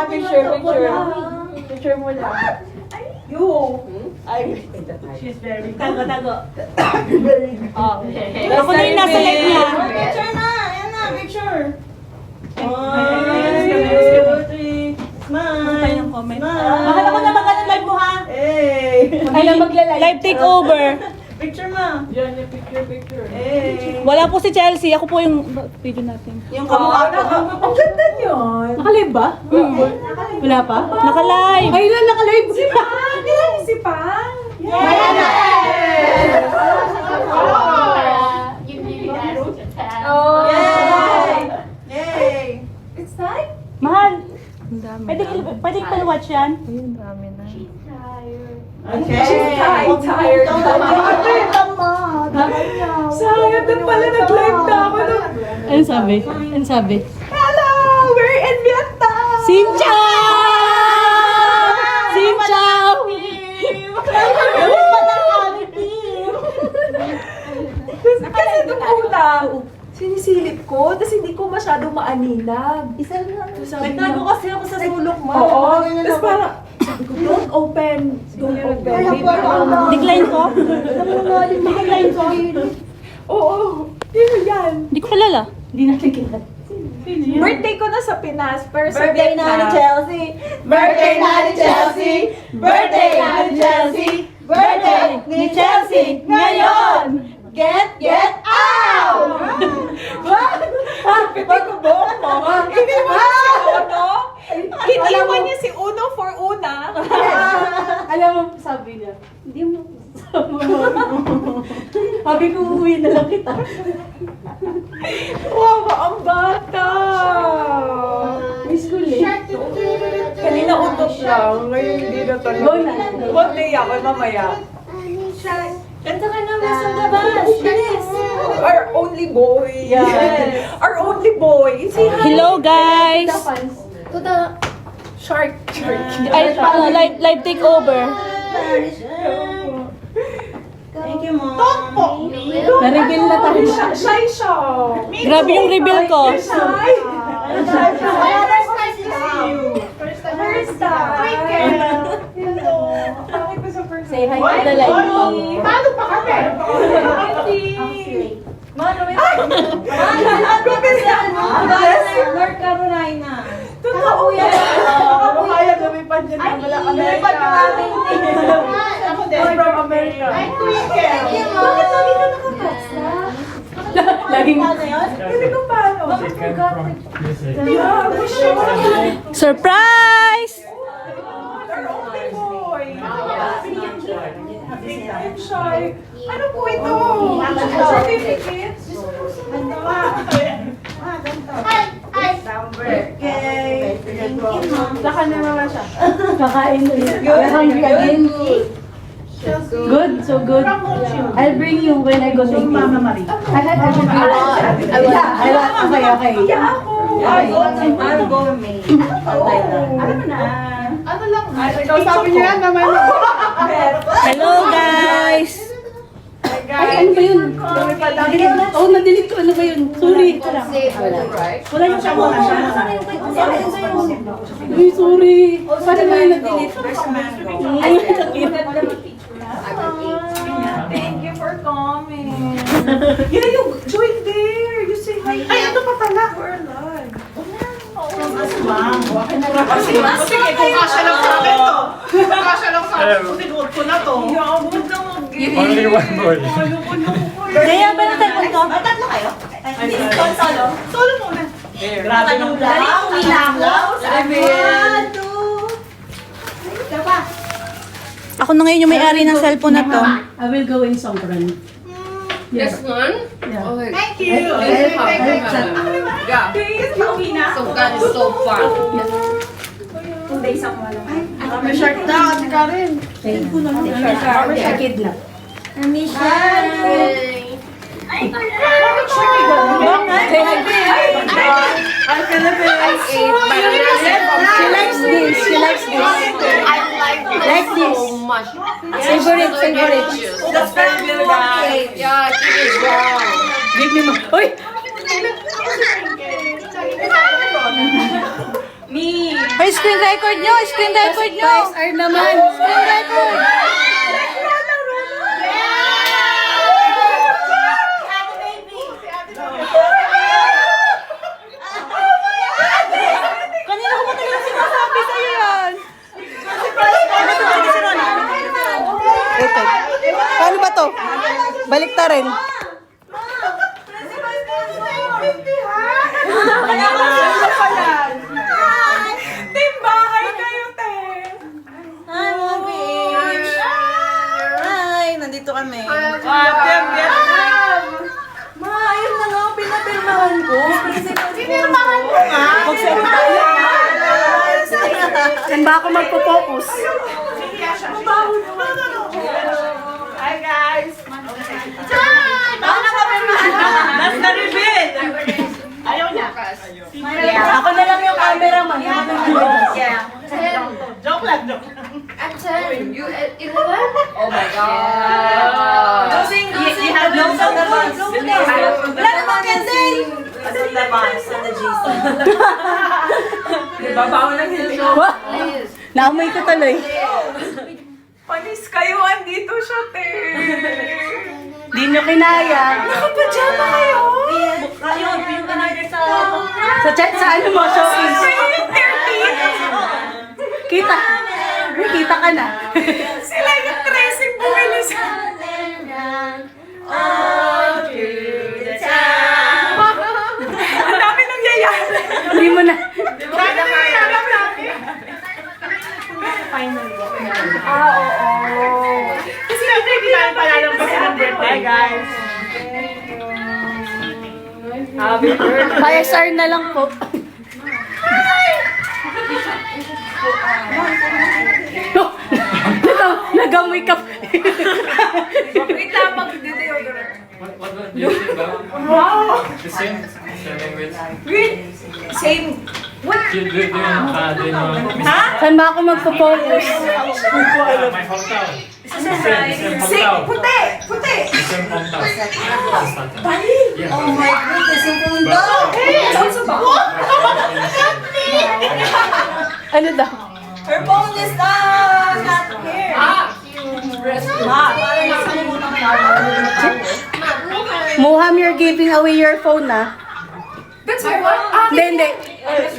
Picture mo lang. You. Ay. She's very... Tago. Okay. Ako na yung nasa live niya. Picture na. Ayan na, picture. Tayo ng comment. Mahal ako na magandang live mo ha. Kailan magla-live? Live takeover. Picture mo. Yan yung picture. Wala po si Chelsea. Ako po yung video natin. Yung kamukha ko. Ang ganda yun. Naka-live ba? Wala pa? Naka-live. Ay, naka-live. Si Pang. Kailan si Pang? Oh. Yay! It's time? Mahal. Pwede ka watch yan? Okay. She's tired. Sayang, doon pala nag-live na ako. Ano sabi? Hello! We're in Vietnam! Xin chào! Xin chào! Kasi nung una, sinisilip ko, tapos hindi ko masyadong maaninag. Isa lang. Nagtago kasi ako sa sulok mo. Oo. Tapos parang, don't open. Decline ko? Decline ko? Oo. Yun yan. Hindi ko kilala. Hindi natin kita. Birthday ko na sa Pinas, pero sa Birthday na ni Vietnam. Chelsea. Birthday na ni Chelsea. Birthday na ni Chelsea. Birthday ni Chelsea ngayon. Get out! Pati ko buhok mo. Hindi mo si Uno. Iniwan niya si Uno for Una. Alam mo, sabi niya, hindi mo sabi ko, uuwi na lang kita. Wow, ang bata. Miss ko eh. Kanina utot lang. Ngayon hindi na talaga. Go na. Birthday ako mamaya. Kanta ka naman sa labas. Bilis. Our only boy. Yes. Our only boy. Say hi. Hello guys! Shark. Ay, live takeover. Thank you, Mom. Tokpo. Na-reveal na tayo. Shy siya. Grabe yung reveal ko. You're shy. First time. Hello. Bakit ko sa first Say hi to the live mo. Paano pa kami? Mano, wait. North Carolina. Totoo yan. Ako kaya lumipad dyan na wala Amerika. Ako din. From America. Ay, Kuya Kel. Bakit lagi ka nakapasta? Laging Hindi ko paano. Yeah, for sure. surprise! Our only boy. I'm shy. Ano po ito? Certificate? Laka na naman siya. Kakain na yun. We're hungry again. Good, so good. I'll bring you when I go to Mama Marie. I will bring you. Okay. Yeah, ako. I'll go. Alam mo na. Ano lang? Ikaw sabi niyo yan naman. Hello guys! Ay, ano ba yun? Oh, na-delete ko. Ano ba yun? Sorry. Wala yung siya. Wala siya. Uy, sorry. Paano ba yung na-delete? Ay, sakit. Thank you for coming. Yeah, you join there. You say hi. Ay, ito pa pala. We're alive. Sige, kung kasya lang sa akin to. Kung kasya lang sa akin, sinuot ko na to. Yeah, huwag na Only one boy. Kaya ba yung telepon ko? Tatlo kayo? Solo. Solo muna. Grabe nung Dali, umilaklaw. Sabi. Ako na ngayon yung may-ari ng cellphone na to. I will go in Songkran. This one? Yeah. Okay. Thank you. Yeah. Pauwi na. So God is so fun. 2 days ako wala. May shirt na, ate Karen. Thank you. I kidnap. I'm Philippines. She likes this. She likes this. I like this so much. Favorite. That's very good, guys. Yeah, it is wow. Give me more. Uy! Me. Ay, screen record nyo! Screen record nyo! SR naman! Screen record! Kanina ko pa talaga sinasabi sa'yo yan! Ito. Paano ba to? Balik ta rin. Timbahay kayo, te! Hi, mga babes! Hi! Nandito kami. Ma, ayun na nga, pinapirmahan ko. Pinirmahan ko nga! Magsalita Saan ba ako magpo-focus? Hi, guys! Paano ka pirmahan? That's the reveal! Ayaw niya. Ako na lang yung cameraman. Joke lang, joke. At 10, you at 11? Oh my god. Closing! Close on the bus! Wala namang candle! Pasok na ba? Sa the GC. Babaw ng hilyo. Please. Naamoy ko tuloy. Panis kayo, andito siya, te! Di nyo kinaya. Nakapajama kayo! Ayun, yung kanagay sa... Sa chat, sa ano mo, showing. Kita. Kita ka na. Sila yung tracing bumili sa... Ang dami nangyayari! Hindi mo na. Dami nangyayari namin! Kasi hindi namin palalang kasi ng birthday, guys. Happy birthday! Kaya SR na lang po. Ito, nagamoy ka. Wait lang, mag-deodorant. What do you think about? Wow! The same language. Wait! Same. What? Do you know? Saan ba ako magpo-focus? My hometown. Same hometown. Puti! Puti! Same hometown. Bali! Yeah. Oh my goodness, yung pundo! Saan sa ba? Ano daw? Her phone is not here. Muham, you're giving away your phone, na. That's my one. Hindi.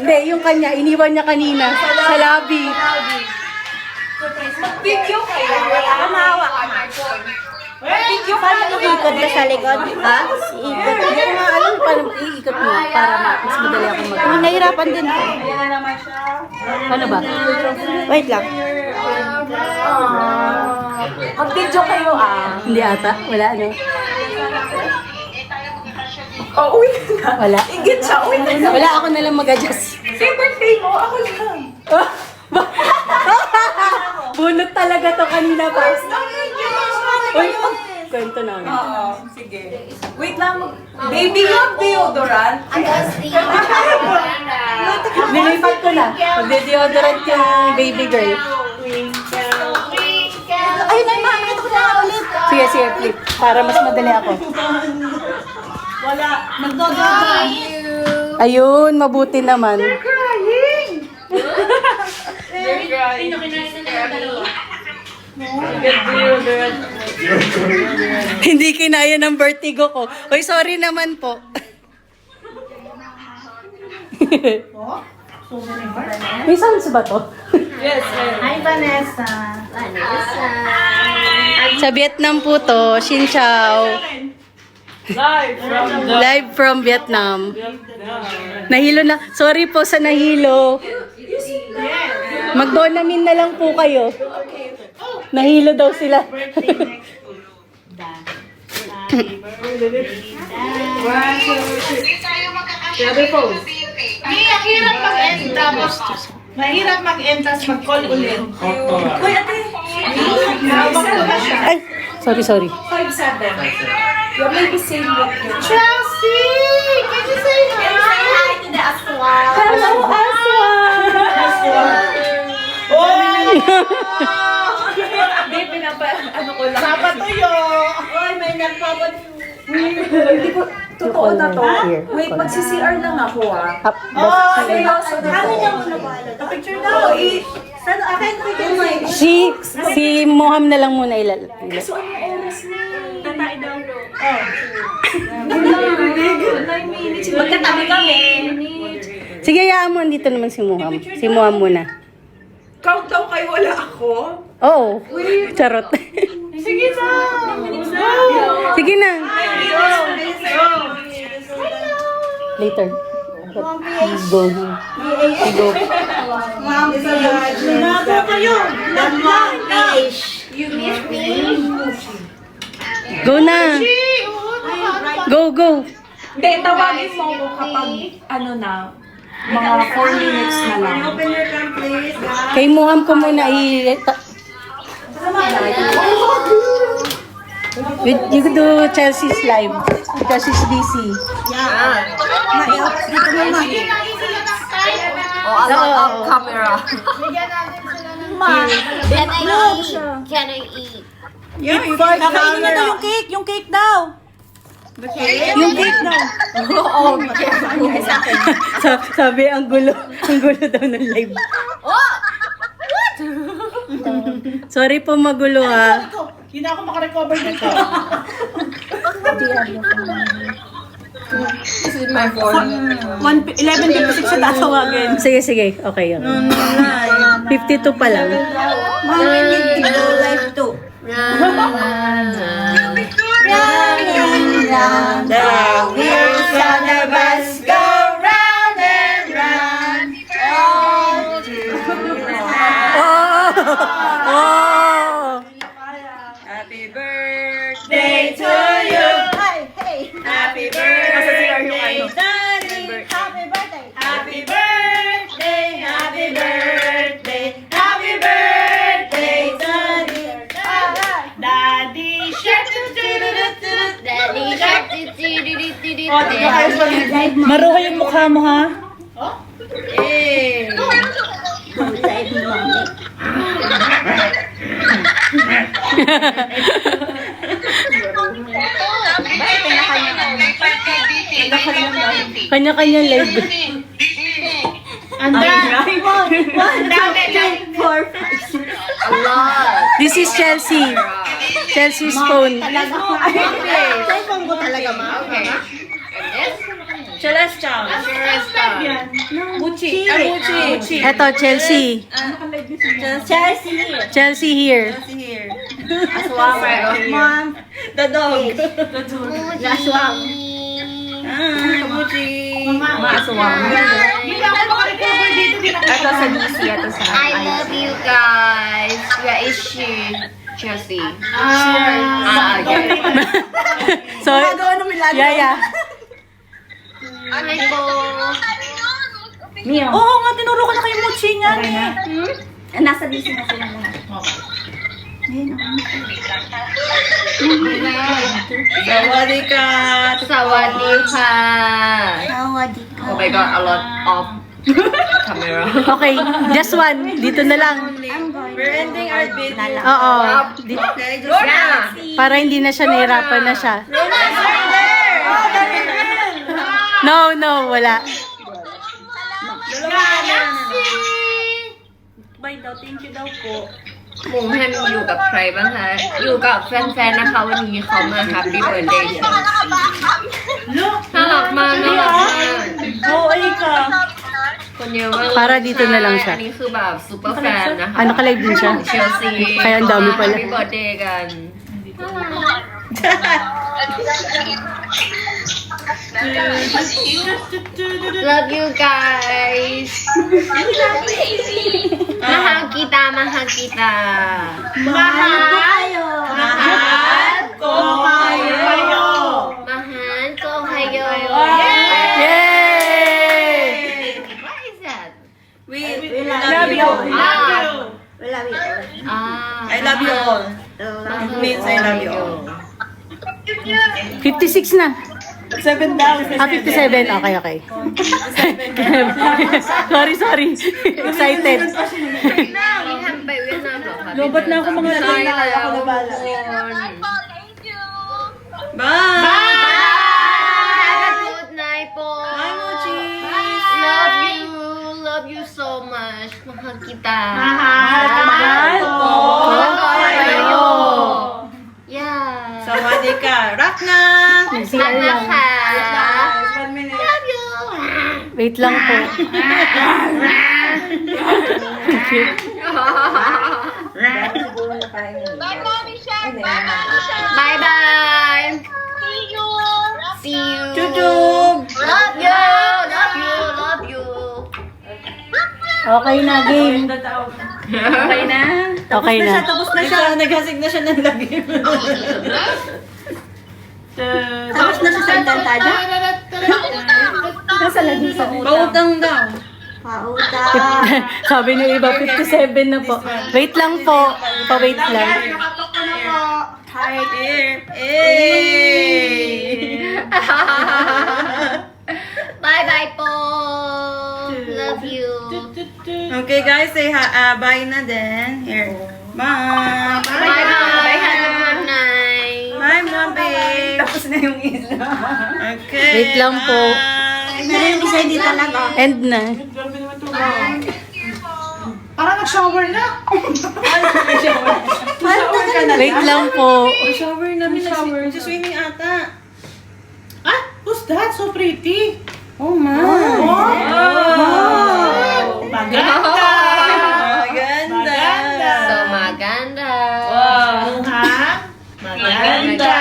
Hindi, yung kanya, iniwan niya kanina. Sa lobby. Video kayo. Kamawa ka na. Video ka Paano ikot ka sa likod? Ha? Ikot. Hindi ko nga alam paano iikot mo para mas madali ako mag- Nahirapan din ako. Ayan na naman siya. Ano ba? Wait lang. Mag-video kayo Hindi ata. Wala, ano? Oh, uwi na. Wala. Ingit siya, uwi na. Wala, ako na lang mag-adjust. Say birthday mo, ako lang. Bunot talaga to kanina pa. Uy, kwento namin. Oo, sige. Wait lang. Baby, yung deodorant. Nilipat ko na. Magde-deodorant yung baby girl. Ayun na, makakita ko na ulit. Sige, sige, flip. Para mas madali ako. Ayun, mabuti naman. Hindi kinaya ng vertigo ko. Uy, sorry naman po. May sounds ba to? Hi, Vanessa. Sa Vietnam po to, Xin Chao. Live from Vietnam. Nahilo na. Sorry po sa nahilo. Mag-donamin na lang po kayo. Nahilo daw sila. Mahirap mag-end tapos mahirap mag-end tapos mag-call ulit. Uy, ate. Ay, sorry. 5'7". You may be same with you. Chelsea! Can you say hi? to the aswang. Hello, Aswan! Hindi, ano ko lang. Napatuyo! Uy, may nagpapat. Totoo na to. Here. Wait, magsi-CR lang ako ah. Up. Seryoso na to. Picture na. Saan akin? Si Moham na lang muna ilal. So, anong oras na? Tatay daw. Magkatabi kami. Sige, hayaan mo. Andito naman si Moham. Si Moham muna. Countdown kayo, wala ako. Oo. Charot. Sige na. Sige na. Later. Go. Go. Nako kayo. You miss me? Go na. Go, go. Hindi, tawagin mo ako kapag ano na, mga 4 minutes na lang. Open your cam, please. Kay Moham ko muna you could do Chelsea's live because she's busy. Dito naman. Oh, a lot of camera. Can I eat? Can I eat? Kakainin na daw yung cake. Yung cake daw. Yung cake daw. Oh, Sabi, ang gulo daw ng live. Sorry po magulo ha. Hindi na ako makarecover dito. This is my phone. 11:56 siya tatawagin. Sige, sige. Okay yun. 52 pa lang. Mami, need to go live too. The wheels on the bus go round and round. Oh! Happy birthday to you. Happy birthday, Daddy. Happy birthday. Happy birthday, happy birthday, happy birthday, Daddy. Daddy shark. Daddy shark. Maruha yung mukha mo ha. Kanya-kanya live. Ang dami. A lot. This is Chelsea. Chelsea's phone. Cellphone ko talaga, ma. Okay. And this? Celestial. Buchi. Buchi. Eto, Chelsea. Chelsea here. Mom. The dog. Aswang. Buchi. Hindi ako makarecover dito. Ito sa DC. Ito sa I love you guys. Where is she? Chelsea. Okay. So, yeah. Hi po. Oo nga, tinuro ko na kayo Mochi niya. Nasa DC na sila lahat. Sawadika. Sawadika. Oh my god, a lot of camera. Okay, just one. Dito na lang. We're ending our video. Oo. Okay, just Yeah. Para hindi na siya, nahirapan na siya. No, wala. Bye daw, thank you daw po. หมูแฮมอยู่กับใครบ้างคะอยู่กับแฟนๆนะคะวันนี้เขามา Happy Birthday น่ารักมากน่ารักมาก Oo, ay ka. คนเยอะมาก Para dito na lang siya.อันนี้คือแบบซูเปอร์แฟนนะคะ Ano ka live din siya? เชลซี Kaya ang dami pala. Happy Birthday กัน Love you guys. Mahal kita, mahal kita. Mahal ko kayo. Mahal ko kayo. Yay! What is that? We Love you. Ah. I love you all. Means I love you all. 56 na. 7 daw. 57. Okay. Sorry. Excited. นี่ทำไปเวียดนามเหรอคะ Lobat na ako mgaใช่ nalala. แล้ว Ako na bala. Bye. much. Mahal kita. Mahal po. Mahal kayo. Yeah. Sawadika. Rock na! Mahal na ka. 1 minute. Love you. Wait lang po. Bye-bye. See you. Chutug! Love you. Love you. Love you. Okay na, game. Okay na? Okay na. Tapos na siya. Naghasig na siya ng lagim. Tapos na siya sa intantada? Nasa lagi sa Pautang daw. Sabi niyo iba, 57 na po. Wait lang po. Pa-wait lang. Nakatok ko na po. Here. Hey! Bye-bye po. Love you. Okay guys, say bye na din. Here. Bye! Bye-bye. Have a good night. Bye, Mami! Tapos na yung isa. Okay. Wait lang po. Pero yung isa hindi talaga. End na. Parang nag-shower na. Wait lang po. Shower namin. Nag-swimming ata. Ah, who's that? So pretty. Oh, ma. Wow. Maganda. Maganda. So maganda. Ha? Maganda.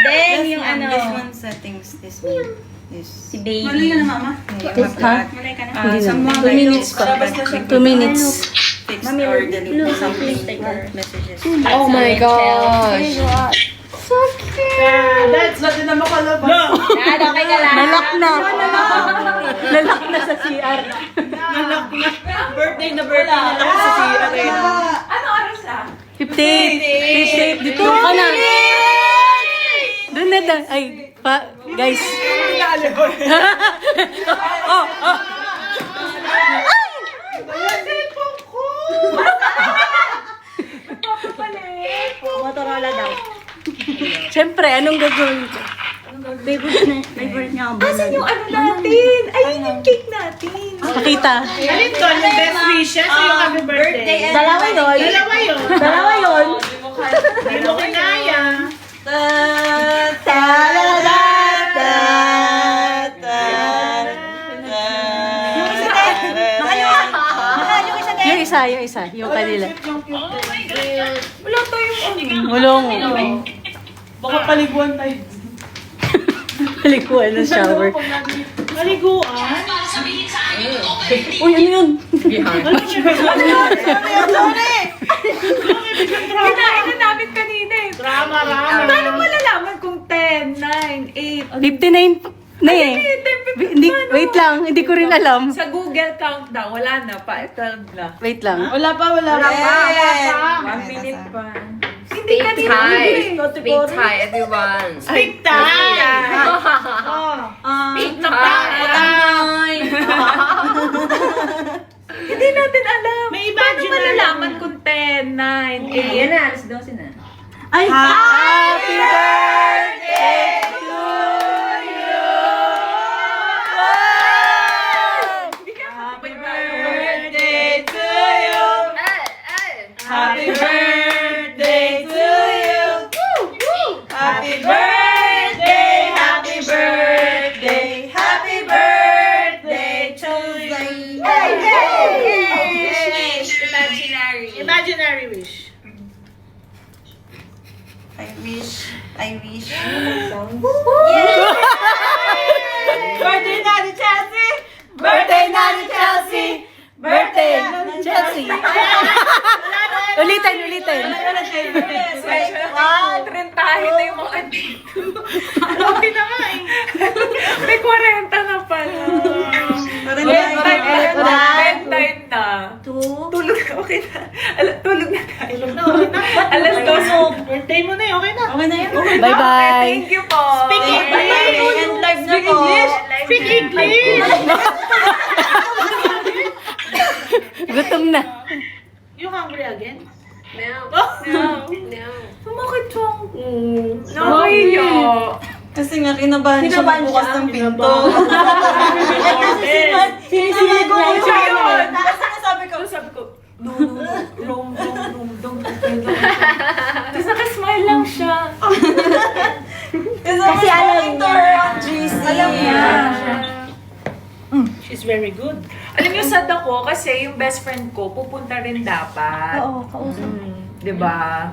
Then, yung ano. This one settings. This one. Si baby. Mali ka na, mama. Ha? Hindi na. Some 2 minutes pa. 2 minutes. Fix or delete something or messages. Oh my gosh. That's not na makalabas. Okay ka lang. Nalak na. Nalak na sa CR. Birthday na lang sa CR. Ano oras ah? 58. Dito ka na. Doon na doon. Ay, guys. Oh. Motorola daw. Siyempre, anong gagawin ko? Favorite niya ang Asan yung ano natin? Ay, yung cake natin. Pakita. Alin to? Yung best wishes o yung happy birthday? Dalawa yun. Dalawa yun. Dalawa yun. Hindi mo kinaya. Yung isa. Yung kanila. Wala tayong ano. Mulong. Baka paliguan tayo. Palikuan ng shower. Paliguan? Uy, ano yun? Kinain na namin kanina eh. Rama. Paano malalaman kung 10, 9, 8? 59 na eh. Hindi, wait lang, hindi ko rin alam. Sa Google countdown, wala na pa. 12 na. Wait lang. Wala pa. 1 minute pa. Hindi Speak kanina. Thai. Speak Thai, everyone. Speak Thai. Speak Thai. Hindi natin alam. May Paano imaginary. malalaman kung 10, 9, 8? Yan na, alas 12 na. Ay, happy birthday to you! Happy birthday to you. Happy birthday to you. Happy birthday, happy birthday, happy birthday to you. Imaginary wish. I wish. Birthday na ni Chelsea! Birthday na ni Chelsea! Birthday! Chelsea! Ulitin. Trentahin na yung mga andito. Okay na nga eh. May 40 na pala. Bedtime na. Tulog na, okay na. Tulog na tayo. Alas 12. Birthday mo na eh, okay na. Bye-bye. Thank you po. Speak English. And live na po. Speak English. Gutom na. You hungry again? Sumakit siyang. Nakahiya. Kasi nga kinabahan siya bukas ng pinto. Kasi She's very good. Alam niyo, sad ako kasi yung best friend ko pupunta rin dapat. Oo, kausap. Diba?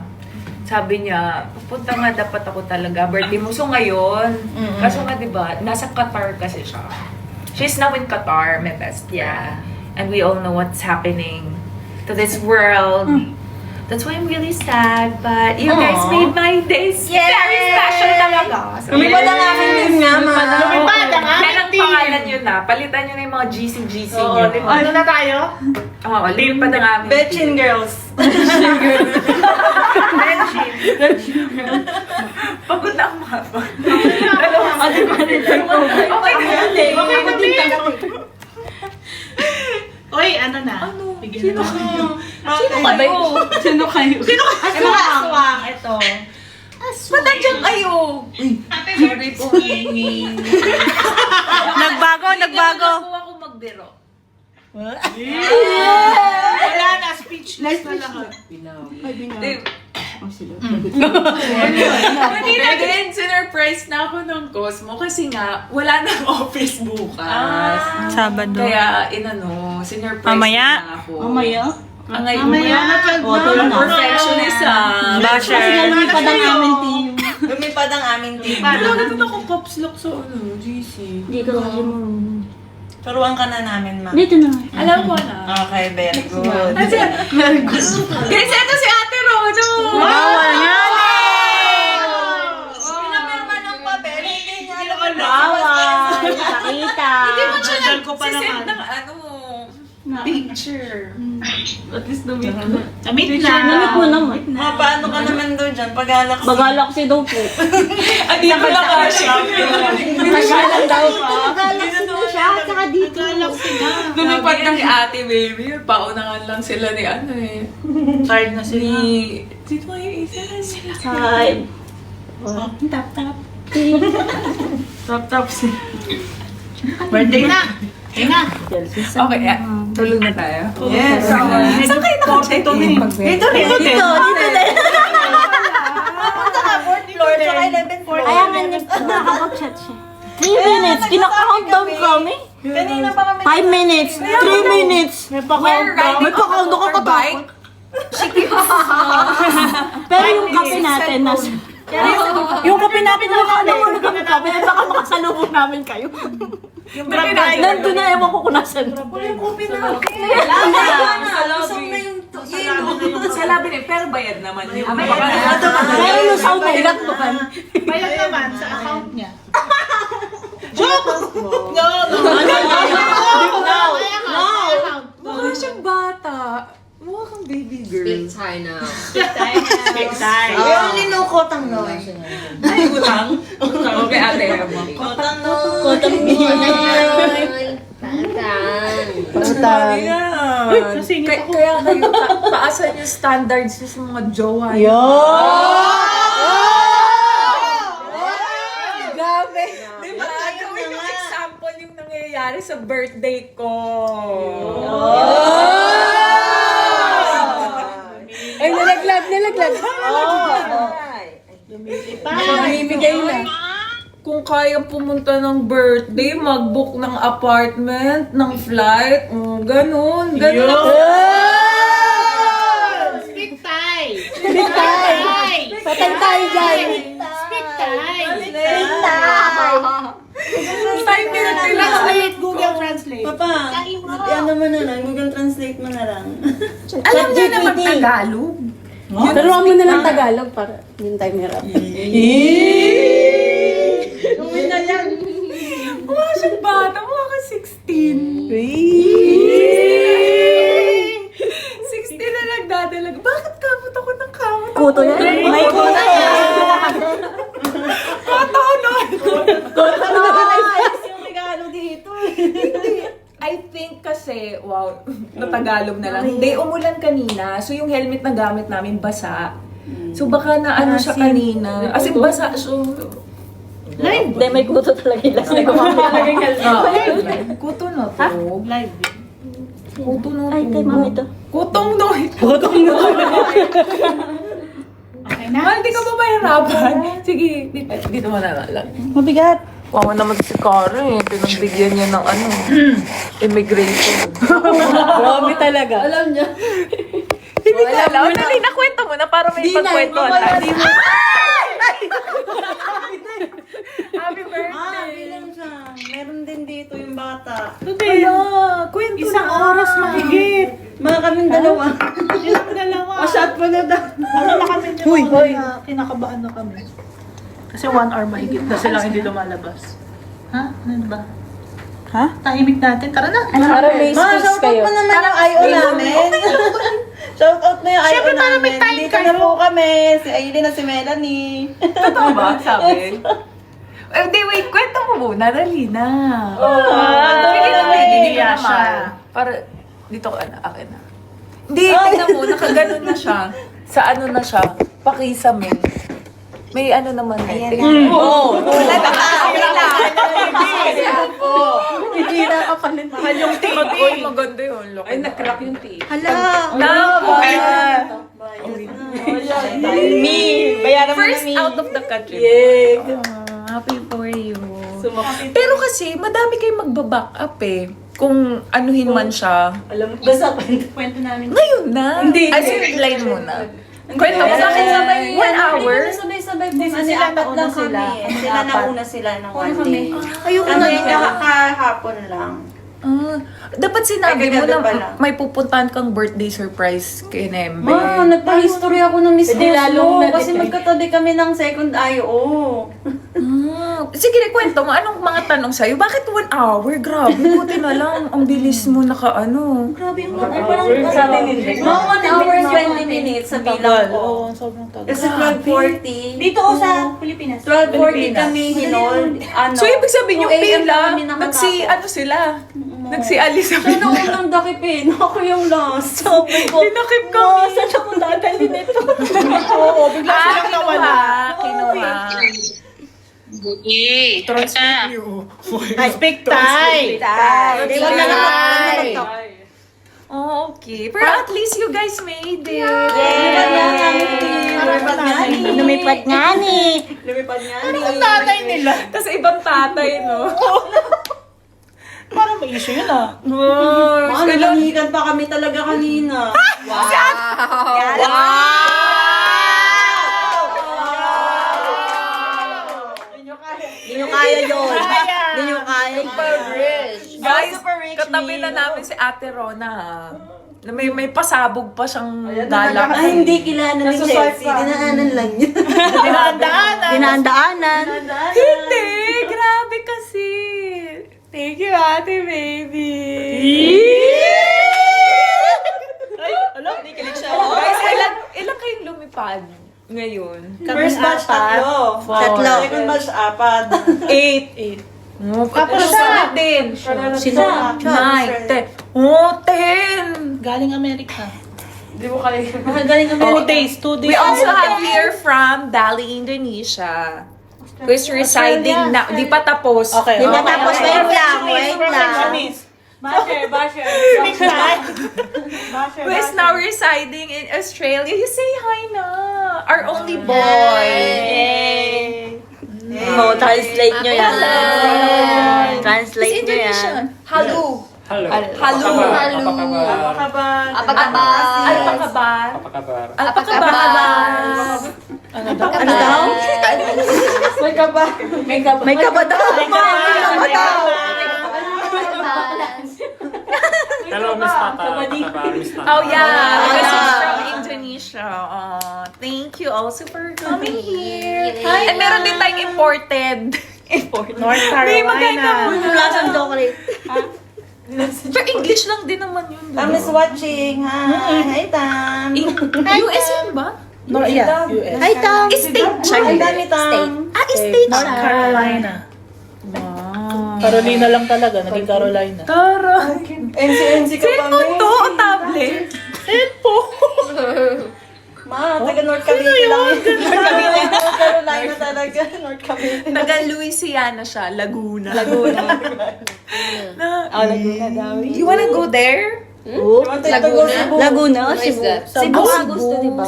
Sabi niya, pupunta nga dapat ako talaga. Birthday mo. So ngayon, kaso nga diba, nasa Qatar kasi siya. She's now in Qatar, my best friend. And we all know what's happening to this world. That's why I'm really sad. But you guys made my days very special talaga. So, Lumipad ang aming team nga, ma. Lumipad ang yan aming ang team. pangalan nyo na. Palitan nyo na yung mga GC Oo, nyo. ano na tayo? Oo, lumipad ang aming Betchin girls. Pagod na ang mapa. Oy, ano na? Bigyan na natin. Sino kayo? Ay, mga aswang. Ito. Ba't nandiyan kayo? Sorry po, Amy. Nagbago. Ako ako magbiro. Wala na, speechless na lahat. Kanina din, sinurprise na ako ng Cosmo kasi nga, wala nang office bukas. Sabado. Kaya, sinurprise Mamaya? na ako. Mamaya? Mamaya na perfectionism. Basher. Lumipad ang aming team. Lumipad ang aming team. Wala na din ako caps lock sa GC. Hindi ko kasi mo. Turuan ka na namin, ma. Dito na. Alam ko na. Okay, very good. Guys, ito si Ate Rono! Bawal yan Pinapirma ng papel, hindi niya alam. Bawal. Nakita. Nandyan ko pa Sisend naman. ng picture. At least namit ko. Namit na. Namit mo naman. Ma, paano ka naman doon dyan? Pag-alak Bagalaksi daw po. Dito lang ka siya. Nagsalang daw po. Bagalaksi daw siya. Tsaka dito. Lumipad na ni Ate Baby. Paunahan lang sila ni ano eh. Tired na sila. Dito kayo isa na sila. Side. Tap si. Birthday na. Ina. Okay, tulog na tayo. Yes. Saan kayo naka-check in? Dito rin. Dito din. Floor, tsaka 11 floor. Kaya nga nakakapag-chat siya. 3 minutes. Kina-countdown kami. Kanina pa kami. 5 minutes. 3 minutes. May pa-countdown. May pa-countdown ka bike? Pero yung kape natin nasa... Yung kape natin nakakalamunan kami kape. Baka makasalubong namin kayo. Nandun na ewan ko kung nasan. Yung kopi na. Lusong na yung Sa labi na, pero bayad naman yun. Pero yung sound na ilat mo kan. Bayad naman sa account niya. Joke! No. Mukha siyang bata. Mukha kang baby girl. Big time. We only know kotang noy. Ay, utang. Okay, ate. Kotang noy. Kotang Kaya kayo, taasan yung standards niyo sa mga jowa. Gabi. Diba? Gawin yung example yung nangyayari sa birthday ko. Ay, nalaglag. Namimigay na. Kung kaya pumunta ng birthday, mag-book ng apartment, ng flight, ganun. Ganun ako. Speak Thai. Patay tayo dyan. Speak Thai. Time minute lang. Translate, Google Translate. Papa, ano mo na lang, Google Translate mo na lang. Alam niya naman Tagalog. Turuan mo na ng Tagalog para hindi tayo hirap. Mukha siyang bata. Mukha ka 16. 16 na nagdadalag. Bakit kamot ako ng kamot? Kuto yan. May kuto yan. Koto nun. Yung regalo dito. I think kasi, wow, natagalog na lang. Hindi, umulan kanina. So yung helmet na gamit namin basa. So baka na ano siya kanina. As in basa. So, Hindi, may kuto talaga yung last na gumamit. kuto na to. Live. Kuto na to. Ay, tayo mami to. Kutong no. Okay na? Mahal, di ka ba mahirapan? Sige, dito mo na lang. Mabigat. Wawa naman si Karen eh. Pinagbigyan niya ng ano, immigration. Grabe talaga. Alam niya. Hindi ka alam. Dali, nakwento mo na para may pagkwentuhan tayo. Happy birthday! Bilang siya. Meron din dito yung bata. Kwento Isang oras mahigit. Mga kaming dalawa. Ilang dalawa. Shot mo na daw. Ano na kami niyo? Kinakabahan na kami. Kasi 1 hour mahigit na silang hindi lumalabas. Ha? Ano ba? Ha? Tahimik natin. Tara na. Para may Ma, space shoutout kayo. mo naman yung IO namin. Shoutout mo yung IO Siyempre, para may namin. time Dito na kayo. po kami. Si Aileen at si Melanie. Totoo ba? Sabi? Eh, di, wait. Kwento mo muna. Dali na. Sige na, may hindi Nahihiya naman. siya. Para, dito ka na. Akin na. Hindi, tingnan mo. Nakaganon na siya. Sa ano na siya. Pakisame. May ano naman eh. Oo. Wala na Hindi na kapalit. Mahal yung tingin. Uy, maganda yun. Ay, nag-crack yung tingin. Hala. Naku! Me. Bayaran mo na First me. out of the country. Happy for you. Pero kasi, madami kayong magbaback up eh. Kung anuhin man siya. Alam mo, basta Kwento namin. Ngayon na. Hindi. Ay, line mo na. Kwento mo sa akin sabay 1 hour. Sabay-sabay po kasi apat lang kami. Sila nauna sila ng one day. Ayoko Kami na. kahapon lang. Dapat sinabi Ay, mo kagabi na pala. may pupuntahan kang birthday surprise kay Nembe. Ma, nagpa-history ako ng Miss Hindi, Roslo lalong kasi na-detect. magkatabi kami ng second IO. Sige, kwento mo. Anong mga tanong sa'yo? Bakit 1 hour? Grabe, buti na lang. Ang bilis mo naka-ano. Grabe yung mga parang mga 1 hour 20 minutes sa bilang ko. Sobrang tagal. Kasi 12:40. Dito o sa Pilipinas? 12:40 kami hinold. Ano, So, ibig sabihin yung 2 a.m. pila, kami ano sila? Nagsi-alis sa Siya na unang dakipin. Ako yung last. Sabi ko, Dinakip kami. saan ako dadalhin ito? Oo, bigla silang nawala. Kinuha. Transfer you. I speak Thai. Di ba na naman? Oh, okay. Pero at least you guys made it. Lumipad nga ni. Lumipad nga ni. Lumipad nga ni. Ang tatay nila. Tapos ibang tatay, no? Parang may issue yun ah. Mga nalamigan pa kami talaga kanina. Hindi nyo kaya yun. Hindi nyo kaya. Guys, katabi na namin si Ate Rona, ha? Na may pasabog pa siyang dalak. Ay, hindi kilala ni Chelsea. Dinaanan lang yun. Dinaan-daanan. Hindi! Grabe kasi! Thank you, Ate Baby! Ay, alam, hindi kilig siya. Guys, ilang kayong lumipad ngayon? First batch, tatlo. Tatlo. Second batch, apat. 8. Tapos sa din. Sino? 9, 10. Oh, 10! Galing Amerika. Galing 2 days, 2 days. We also have here from Bali, Indonesia. Who is residing na, di pa tapos. Okay. Hindi pa tapos. Wait lang, wait lang. Who is now residing in Australia. You say hi na. Our only boy. Oh, translate nyo yan. Translate nyo yan. Halu. Hello. Halu. Apakabar. Alpakabar. Apakabar. Alpakabar. Ano daw? Ano daw? May kaba. May kaba daw. Hello, Miss Tata. Apakabar, Miss Tata. Oh yeah, because he's from Indonesia. Thank you also for coming here. And meron din tayong imported. North May maganda mo. Lasang chocolate. Pero English lang din naman yun. Tam is watching. Hi. Hi, Tam. US yun ba? No, yeah, US. Hi, Tom. State siya. Ang dami, Tam. State North siya. Carolina. Carolina lang talaga, naging Carolina. Tara. NC ka pa, Cellphone to o tablet? Ma, taga North Cavite lang yun. North Cavite. North Carolina talaga. North Cavite. Taga Louisiana siya, Laguna. Laguna daw. You wanna go there? Laguna, Cebu. Cebu ang gusto, di ba?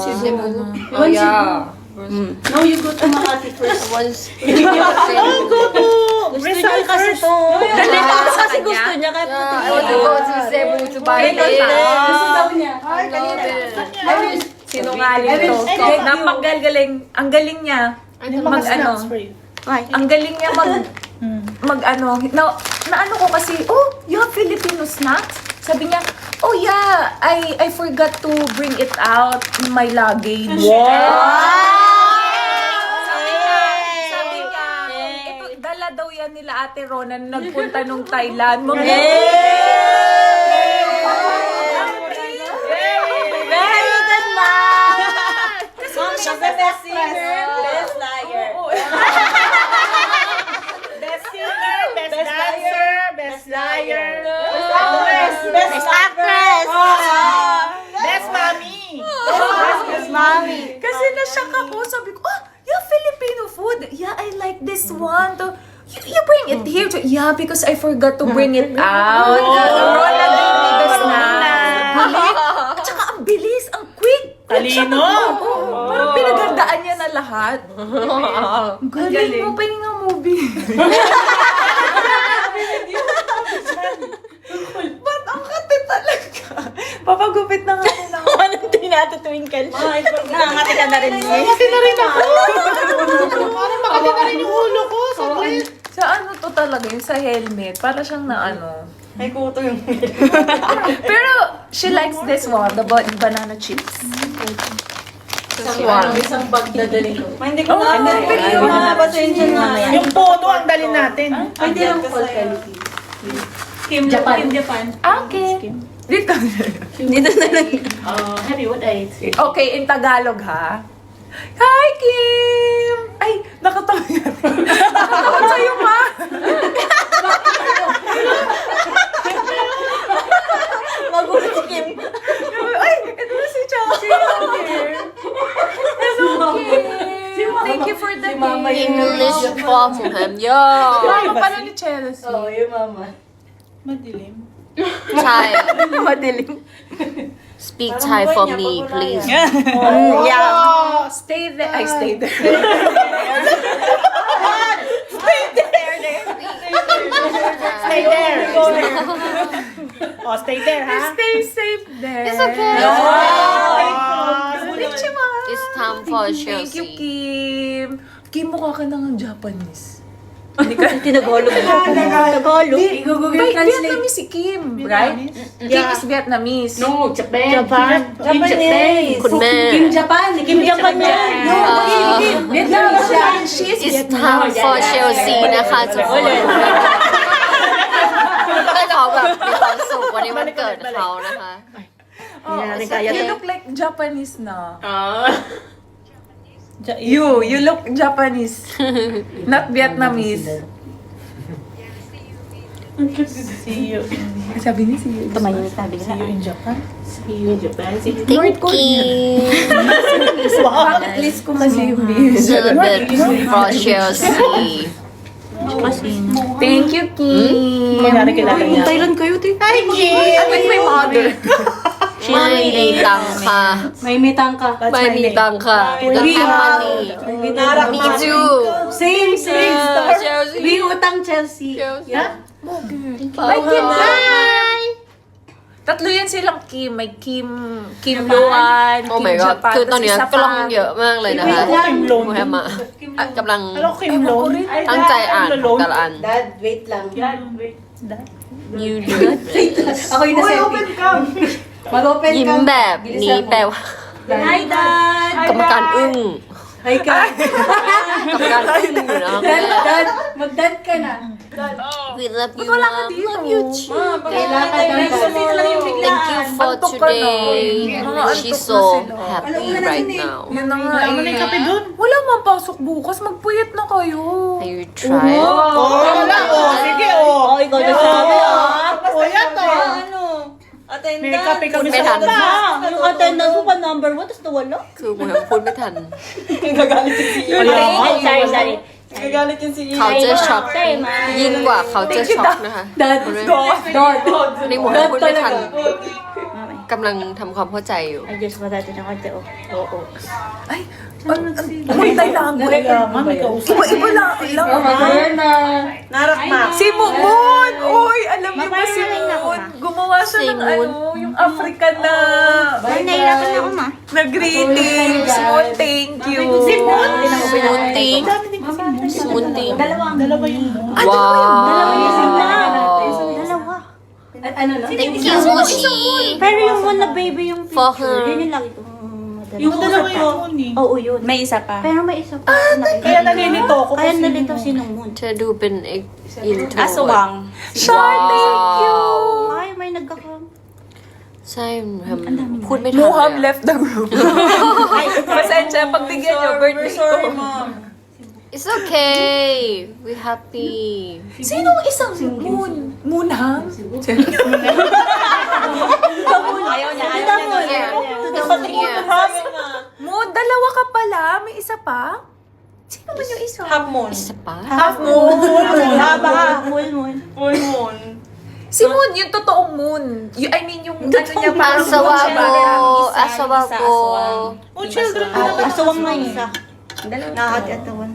Oh, yeah. No, you go to Makati first. Once. Go to Rizal first. Nandito kasi gusto niya kaya I want to go to Cebu to buy it. Gusto daw niya. I love it. Sinungaling to. Napakagaling. Ang galing niya. Mag ano. Ang galing niya mag ano. Na ano ko kasi, oh, you have Filipino snacks? Sabi niya, oh yeah, I forgot to bring it out in my luggage. Sabi niya, ito, dala daw yan nila Ate Rona na nagpunta nung Thailand. Very good, ma! Kasi siya the best singer, best liar. Best singer, best dancer, best liar. Best actress! Best mommy. Best mommy! Kasi na-shock ako. Sabi ko, you have Filipino food. Yeah, I like this one. You bring it here. Yeah, because I forgot to bring it out. Rona gave me the snack. At saka ang bilis, ang quick. Talino. Parang pinaghandaan niya na lahat. Galing mo, pahinga movie. Ba't ang kate talaga? Papagupit na nga nila. Anong tinatutwinkle? Nakangati ka na rin niya. Makati na rin ako. Parang makati na rin yung ulo ko. Saglit. Sa ano to talaga yun? Sa helmet. Para siyang na ano. Ay, kuto yung Pero, she likes this one. The banana chips. Isang bag dadalhin ko. Hindi ko na yung mga pasensya na. Yung photo ang dalhin natin. Pwede lang call Kaliki. Kim Japan. Okay. Dito. Dito na lang. Happy, what I eat? Okay, in Tagalog ha. Hi, Kim! Ay, nakatawa yan. Nakatawa sa'yo, ma. Magulo si Kim. Ay, ito na si Chelsea. Hello, Kim. Thank you for the gift. English problem. Yo. Ano pala ni Chelsea? Oo, yung mama. Madilim. Thai. Madilim. Speak Thai for me, please. Yeah. Stay there. I stay there. Stay there. Oh, stay there, ha? Stay safe there. It's okay. It's time for Thank you, Chelsea. Kim. Kim, mukha ka nang Japanese. Tinagolog. Tagalog. Wait, Vietnamese si Kim, right? Kim is Vietnamese. No, Japan. Japanese. Kim Japan. Kim Japan yan. Vietnamese siya. She is It's time for Chelsea นะคะทุกคนก็เขาแบบมีความสุขวันนี้วันเกิดเขานะคะ Oh, so you look like Japanese na. You look Japanese. Not Vietnamese. See you. Sabi niya see you. Tumayo sabi See you in Japan. See you in Japan. See you. Thank you. Bucket list ko kasi yung beers. Celebrate for Chelsea. Thank you, Kim. Kunyari kilala niya. Thailand kayo, te. Hi, Kim! Like my mother. ไม่มีตังค่ะ May mitang ka. That's ไม่ my มี name. ตังค่ะ Don't have money. Me too. Same. Chelsea. We utang Chelsea. Yeah? Bye, Kim. Bye. Tatlo yan silang Kim. May Kim Luan, Oh Kim my god จัป คือตอนเนี้ย isa กล้อง pa. เยอะมากเลยนะคะ Kim Loan. มูแฮมอะกำลัง Hello, Kim Loan. ตั้งใจอ่านแต่ละอัน Dad, wait lang. You do Ako yung na-selfie. Mag-open ยิ้ ka. มแบบนี้แปลว่า Hi, Dad. กรรมการอึ้ง Hi ka. กรรมการอึ้งอยู่นะ Dad, mag-dad ka na. We love you, Mom. Love you too. Kailangan ka Thank you for Antok ka na. today. Mga She's antok na so sila. happy right now. Yun na nga Wala mo na yung kape dun. Wala mang pasok bukas. Magpuyat na kayo. Can you try? Oh, wala. Oh, sige, oh. Ikaw na sabi, Oh, yan to. Ano? Attendance. May kape kami May sa hand. baba. Yung attendance mo pa number 1, tapos nawala. คือมูแฮมพูดไม่ทัน Sorry. เขาเจอช็อกยิ่งกว่าเขาเจอช็อกนะคะ Dad, Dad. นี่มูแฮมพูดไม่ทัน กำลังทำความเข้าใจอยู่ I just wanted to know. Oo. Ay, multi language. May kausap. Iba-iba lang. Narak ma. Si Moon! Uy, alam niyo ba si Mabay na ako, Moon? Gumawa siya Si ng Moon? yung African na Nahirapan ako, ma. na greetings. Moon, thank you. Si Moon? Munting. Munting. Dalawa yung Moon. Wow. Dalawa. Thank you, Mushi. Pero yung Moon na baby yung For picture, her. yun yung lagi ko. Yung dalawa yung Moon eh. Oo, yun. May isa pa. Pero may isa pa. Kaya nalilito ako. Kaya nalito sinong Moon. จะดูเป็นอินโทร Aswang. Sean, thank you. Ay, may nagkakam. ใช่พูดไม่ทัน Muham เลยอะ left the group. Pasensya, pagbigyan niyo, birthday ko. It's okay. We happy. Sinong isang Moon? Moonham? Ayaw niya. Moon, dalawa ka pala. May isa pa? Sino man yung isa? Half moon. Isa pa? Half Moon. Haba. Moon. Full moon. Si Moon, yung totoong Moon. I mean, yung ano niya parang Asawa Moon siya. ko. Asawa ko. Oh, children na naman. Asawang na isa. Nakakatawan.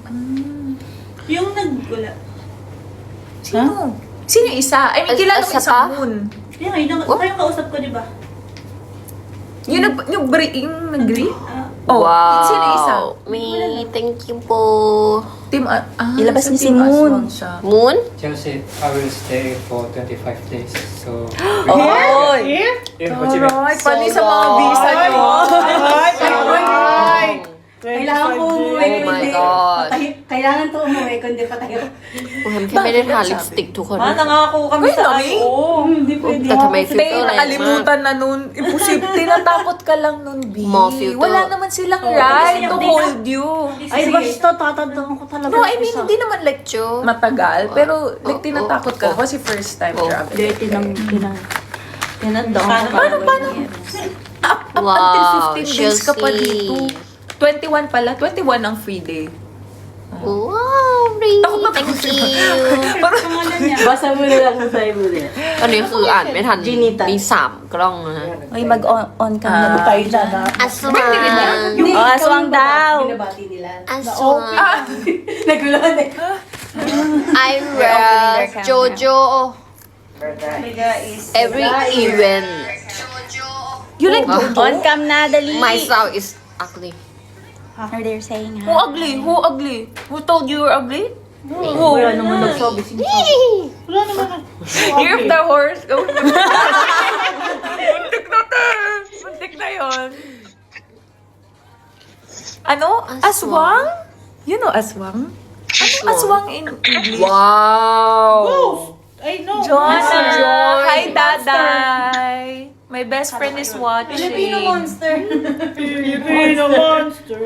Yung naggula. Sino? Sino yung isa? I mean, kilala mo Asa isang pa? Moon. Yan, yung kausap ko, di ba? Yung nag-greet? Oh, Wow. sino yung isa? Me, thank you po. Team, Ilabas sa ni si Team Moon. Aswang siya. Moon? Chelsea, I will stay for 25 days. So, Oy! in Ho Chi Minh. Alright, pali sa mga visa niyo. Kailangan ko umuwi. Oh my God. Kailangan to umuwi, kundi pa tayo. แค่ไม่ได้ทาลิปสติกทุกคน Nangako kami sa IO. Hindi pwede. แต่ทำไมฟิล Tay, เตอร์แรงมาก nakalimutan na nun. Imposible. Tinatakot ka lang nun, B. More filter. Wala naman silang right to hold you. Ay, basta tatandaan ko talaga. No, I mean, hindi naman like Joe. matagal. Pero like tinatakot ka kasi first time travel. Dirty ng tinandang ko. Paano? Up Wow, until 15 days ka pa Chelsea. dito. 21 pala. 21 ang free day. Wow, really? Thank you. Basa mo na lang sa sa'yo mo din. ตอนนี้คืออ่านไม่ทัน มี3 กล้องนะฮะ Ay, mag-on ka na. Tayo dyan, ha? อัสวาง Oh, aswang daw. Binabati nila. อัสวาง Naguluhan eh. I wear Jojo every event. You like Jojo? On cam na, dali. Myself is ugly. Or they're saying, Who ugly? Who ugly? Who told you you're ugly? Who? Wala naman nagsabi. Year of the horse. Muntik na to. Muntik na yun. Ano? Aswang? You know aswang? Ano aswang in English? Wow. I know. John. Joy. Hi, Daday. My best friend is watching. Filipino monster. Filipino monster.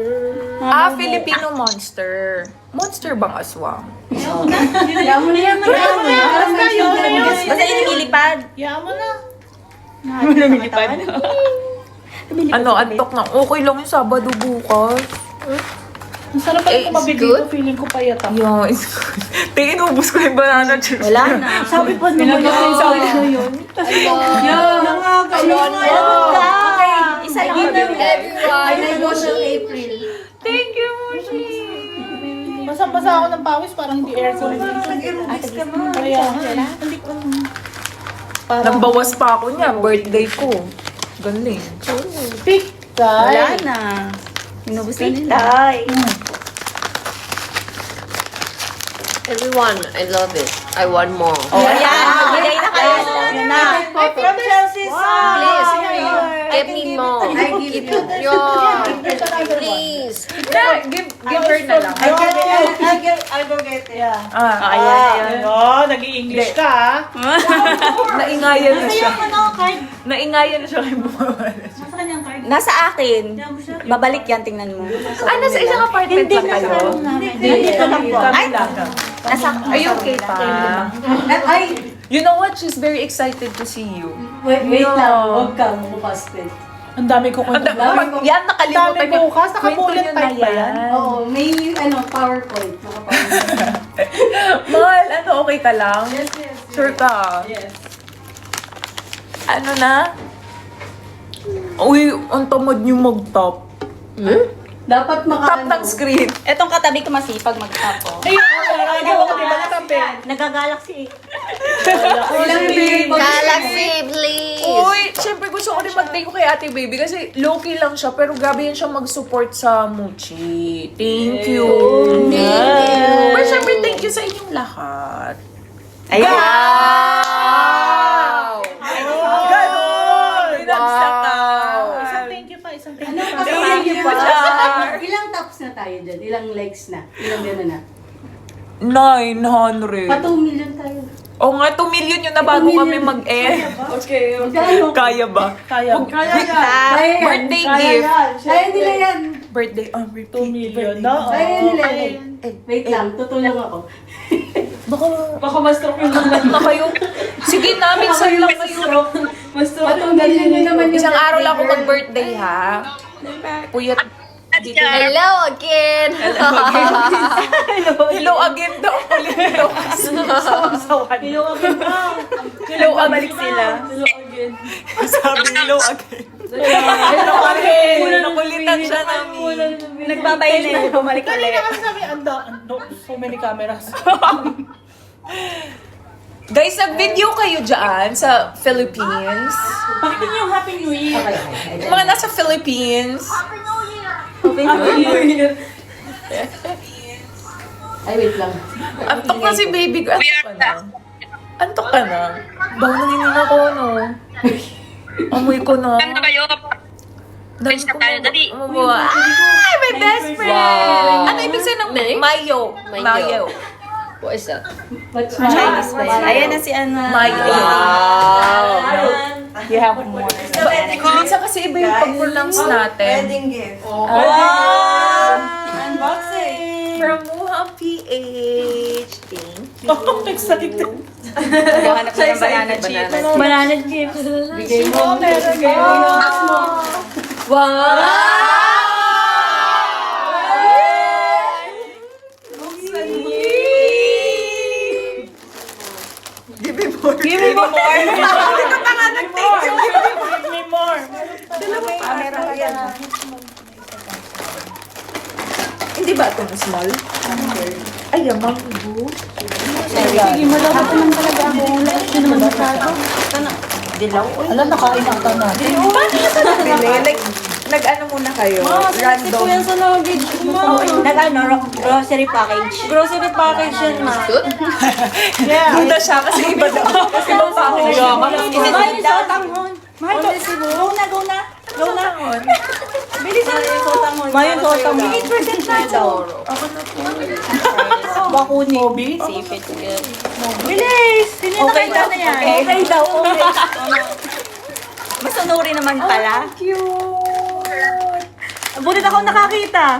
Filipino monster. Monster bang aswang? Kaya mo na yan. Basta yun yung ilipad. Yaan mo na. Lumilipad. Ano, antok na. Okay lang yung Sabado bukas. Ang sarap pa yung kumabi dito. Feeling ko payat ako. Yeah, it's good. Tingin, ubus ko yung banana chips. Wala na. Sabi pa naman yung sabi ko yun. Okay, isa lang. Everyone. April. Thank you, Mushi. Basang-basa ako ng pawis. Parang hindi aircon. Kaya Nagbawas pa ako niya. Birthday ko. Galing. pick Wala time. na. Inubos na nila. Everyone, I love it. I want more. Oh, ayan. Magbigay na kayo. Yun na. From Chelsea's Please, give me more. Give me your. Please. Give her na lang. I'll go get it. Yeah. Ayan. Oh, nag-i-English ka, ha? Naingayan na siya. Naingayan na siya kay bumawala. Nasa akin. Babalik yan, tingnan mo. Nasa isang apartment lang kayo? Dito lang po. Kami lang. Are you okay pa? Ay, You know what? She's very excited to see you. wait lang. Huwag ka bukas din. Ang dami ko kwento. Yan, nakalimutan Dami niyo. bukas. Kwento Naka-bullet niyo type na ba yan? Oo, may PowerPoint. Naka-PowerPoint. Mahal, ano, okay ka lang? Yes. Sure ka? Yes. Ano na? Uy, ang tamad niyo mag-top. Dapat Top ng screen. Etong katabi ko masipag mag-tapo. Nagagalaxy. Galaxy, please. Uy, syempre gusto ko rin mag-thank you kay Ate Baby kasi low-key lang siya pero grabe yan siya mag-support sa Muchi. Thank you. Pero syempre thank you sa inyong lahat. Ayan. Wow! Ganon! Pinagsakaw. Isang thank you pa. Thank you pa. Ilang tops na tayo dyan? Ilang legs na? Ilang gano'n na? 900. Pa 2 million tayo. Oo nga, 2 million yun na bago 2 million. kami mag-end. Magkano? Kaya ba? Kaya. Kaya yan. Birthday gift. Kaya nila yan. Birthday, 2 million. No? Kaya nila yan. Wait lang, tutulong ako. Baka ma-stroke yung na kayo. Sige na, minsan lang kayo. Patunggalin nyo naman yung Isang araw lang ako mag-birthday, ha? Puyat. Dito na. Hello again. Hello again daw. Ulit daw. Hello again sila. Sabi hello again. Hello again. Nakulitan siya namin. Nagbabay na yun. Bumalik ulit. Kanina kasi sabi, so many cameras. Guys, nag-video kayo dyan sa Philippines. Pakita niyo yung Happy New Year. Mga nasa Philippines. Ay, wait lang. Antok na si baby ko. Antok ka na. Antok ka na. Bago nanginig ako, no? Amoy ko na. Ano kayo? Dami ko mabuha. Ay, my best friend! Wow. Ano ibig sabihin ng May? mayo? Mayo. What is that? What's Chinese ba yan? Ayan na si Ana. Mayo. You have more. Minsan kasi iba yung pag-pronounce natin. gift. Unboxing. From Muha PH. Thank you. Excited. Naghahanap ko ng banana chips. Banana chips. Bigay mo. Bigay mo yung box mo. Give me more. Give me more. Ito pa nga nag-thank you. Give me more. Camera ka yan. Hindi ba ito small? Ay, yung mango. Sige, malapit naman talaga ako. Hindi naman masyado. Alam, nakain ang tanong. Nag-ano muna kayo? Random. sa luggage mo. Grocery package. Grocery package yan, ma. Buta siya kasi iba daw. Kasi ibang package. Mahal yung sotanghon. Mahal to. Go na. Bilisan mo. Mahal yung sotanghon. 8% na ito. Bakuni. Safe it good. Bilis! Okay daw na yan. Okay daw. Masunuri naman pala. Cute! Bulit ako nakakita.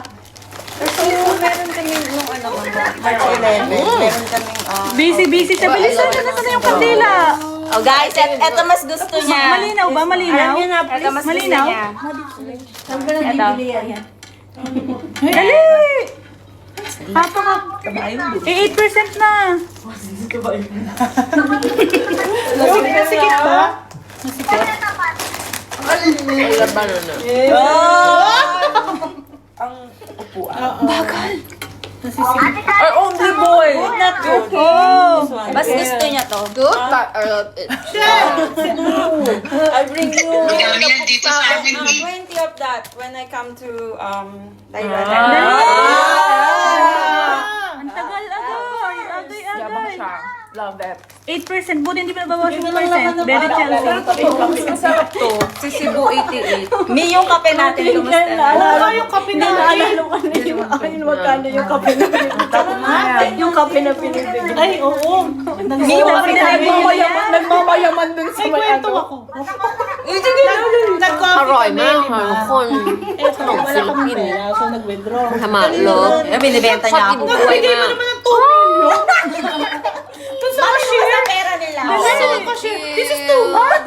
Meron kami nung ano ko, March 11. Meron kaming Busy siya. Bilisan na yung kandila. Oh guys, eto mas gusto niya. Malinaw ba? Malinaw? Eto mas gusto Malinaw? niya. Saan ba nang bibili yan? Dali! Papa ka. 8% na. Sikit ba? Wala ba na? Ang upuan. Our only boy. Not good. Oh! Mas gusto niya to. Good, but I love it. I bring you dito sa amin. 20 of that when I come to Taiwan. Ang tagal agay. Yabang siya. Love that. 8%. Buti hindi pa nabawas yung percent. Very chelsea. Masarap to. Si Cebu 88. Mi, yung kape natin. Kumusta na? Ano yung kape na Naalala ko na yung magkano yung kape na pinibigyan. Yung kape na pinibigyan. Ay, oo. Mi, yung kape natin. Nagmamayaman dun sa May kwento ako. Aroy, mahal. Eto, wala kang pera, so nag-withdraw. Hamalog. Binibenta niya ako. Buhay Bigay mo ma. naman ng 2 million. Sa pera nila. This is too much.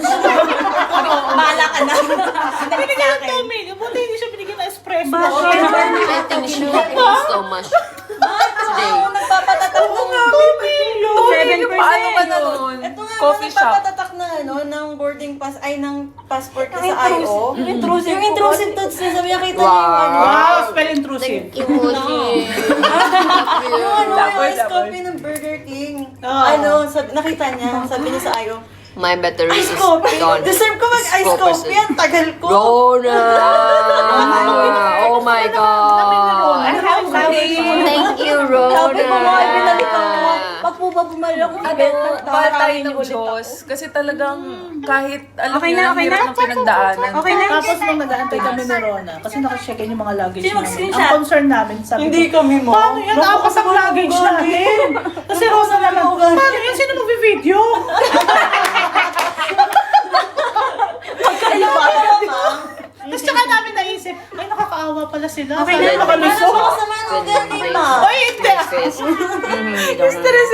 Bahala ka na. Binigyan ng 2 million. Buti hindi siya binigyan ng espresso. I think she will eat so much today. Nagpapatatak ng 7%. Paano ka na nun? Ito nga, Coffee shop. nagpapatatak na ng boarding passport ko sa IO. Yung intrusive thoughts na sabi niya, kita niya yung ano. Wow, spell intrusive. Emoji. Yung ice copy ng Burger King. Nakita niya, sabi niya sa IO. My battery is Ice coffee? gone. Deserve ko mag-ice 4%. coffee. Ang tagal ko. Rona! Oh my God! Thank you, Rona! Sabi ko mga binalikan mo. Pag po ba bumalik ako, Mahal tayo ng Diyos. Kasi talagang kahit alam niyo, ang hirap ng pinagdaanan. Tapos nung nag-aantay kami ni Rona, kasi nakacheckin yung mga luggage namin. Ang concern namin, sabi Hindi ko, kami mo. paano yan? Tapos ang luggage natin. Kasi Rona naman, paano yan? Sino mag-video? Tapos tsaka namin naisip, ay nakakaawa pala sila. Okay na, nakalusok. Masama ng ganun, ma. Ay, hindi. Stress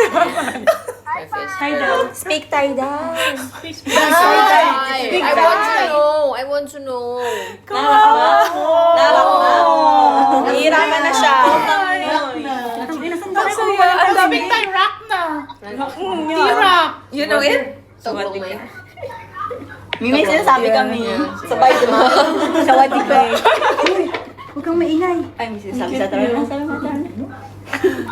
Hi daw. Speak Thai daw. I want to know. Nahihirapan na siya. Ang daming tayo rock na. T-rock. You know it? Totally. May sinasabi kami. Sabay diba? Sawadi ko eh. Huwag kang maingay. Ay, may sinasabi sa tayo.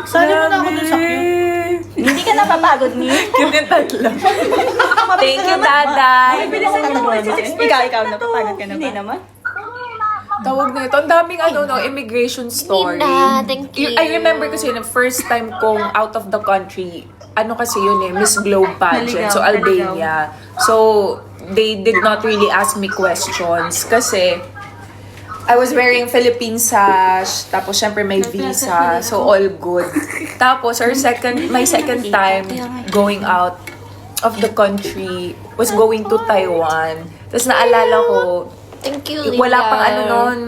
Sali mo na ako dun sa cute. Hindi ka napapagod ni? Yung tatlo. Thank you, Daday. Ikaw, napapagod ka na ba? Hindi naman. Tawag na ito. Ang daming immigration story. Nina, thank you. I remember kasi yung first time kong out of the country, kasi yun Miss Globe pageant. So, Albania. So, they did not really ask me questions kasi I was wearing Philippine sash, tapos syempre may visa, so all good. Tapos my second time going out of the country was going to Taiwan. Tapos naalala ko, Thank you, Linda. wala pang nun,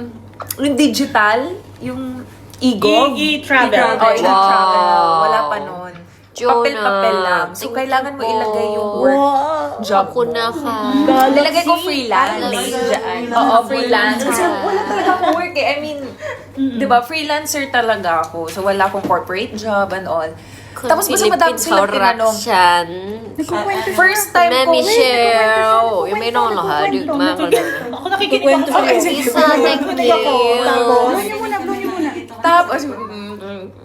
yung digital, yung E-travel. Oh, e-travel. Wow. Wala pa nun. Jonah, Papel lang. So, thank kailangan you mo ilagay po. yung work job Ako mo. na ka. Nilagay ko freelance. Oo, freelance. Kasi wala talaga akong work eh. I mean, di ba, freelancer talaga ako. So, wala akong corporate job and all. Tapos basta madami silang tinanong. First time Med ko. Michelle, yung may nong lahat. Ako nakikinig ako. Isa, thank you. Tapos,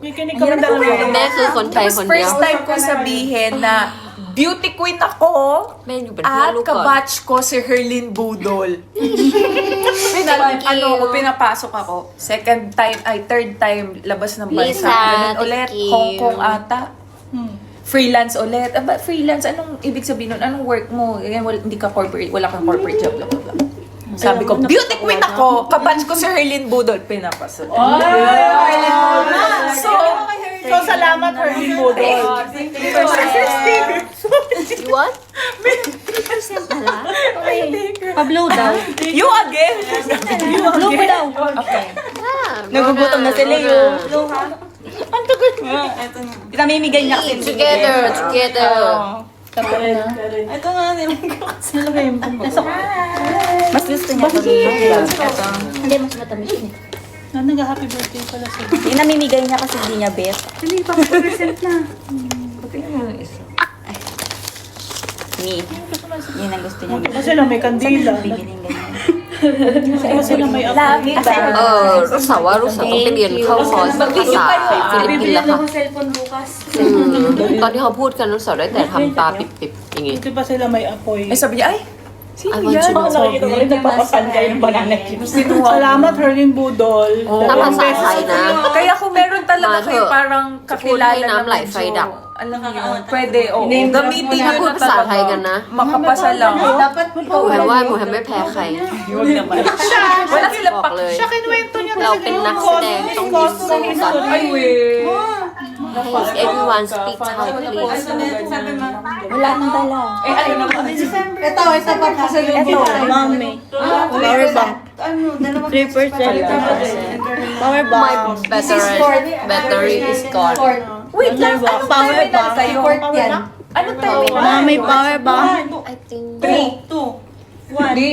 May kinig kami dalawa. แม่คือคนไทยคนเดียว first time ko sabihin na beauty queen ako แม่อยู่เป็นเพื่อน at ลูกก่อน kabatch ko si Herlin Budol. Pinapasok ako. Third time labas ng bansa. Lisa, Ganun ulit. thank you. Hong Kong ata. Freelance ulit. Aba, freelance, anong ibig sabihin nun? Anong work mo? Hindi ka corporate, wala kang corporate job, blah, blah, blah. Sabi ko, beauty queen ako! Kabatch ko si Herlin Budol. Pinapasok. So, salamat, Herlin Budol. You want? Pablo daw. You again? Blue pa daw. Okay. Nagugutom na si Leo. Ang tagal. Pinamimigay niya kasi. Together. Ito nga, nilagay ko. Mas gusto niya ito. Hindi, mas matamis yun eh. Nag-happy birthday pala sa Pinamimigay niya kasi hindi niya bet. Hindi, pa-present na. Ni. Yan ang gusto niya. Kasi lang may kandila. Bibiling ganyan. Kasi lang may apoy. Rusawa,ต้องไปเรียนเข้าคอร์สภาษาฟิลิปปินส์แล้วค่ะ cellphone bukas. ตอนที่เขาพูดกันรู้สึกได้แต่ทำตาปิบๆอย่างงี้ Buti pa sila may apoy. Eh, sabi niya, ay, sino I want yan? to know. Nagpapapanday ng banana chips. Salamat, Herlin Budol. ถ้าภาษาไทยนะ Kaya kung meron talaga Ma, kayo parang kakilala Pupunay na na like fried up. alam mo yun, pwede, oo. Gamitinถ้า yun พูด na ภาษาไทยกันนะ Makapasa lang. หมายว่าหมูแฮมไม่แพ้ใคร Wala silang บอกเลย Siya kinuwento niya เราเป็นนักแสดงต้องยิ้มสู้กัน Ay, we. Please everyone speak Thai please Wala nang dala. Eh, ano naman? Ito pa kasi Ito, mami. Power bank. 3%. Power my bank. battery is gone Wait lang, ano Power time bank. kayo? Ano time? Mami, power bank. I think 3, 2, 1. Hindi.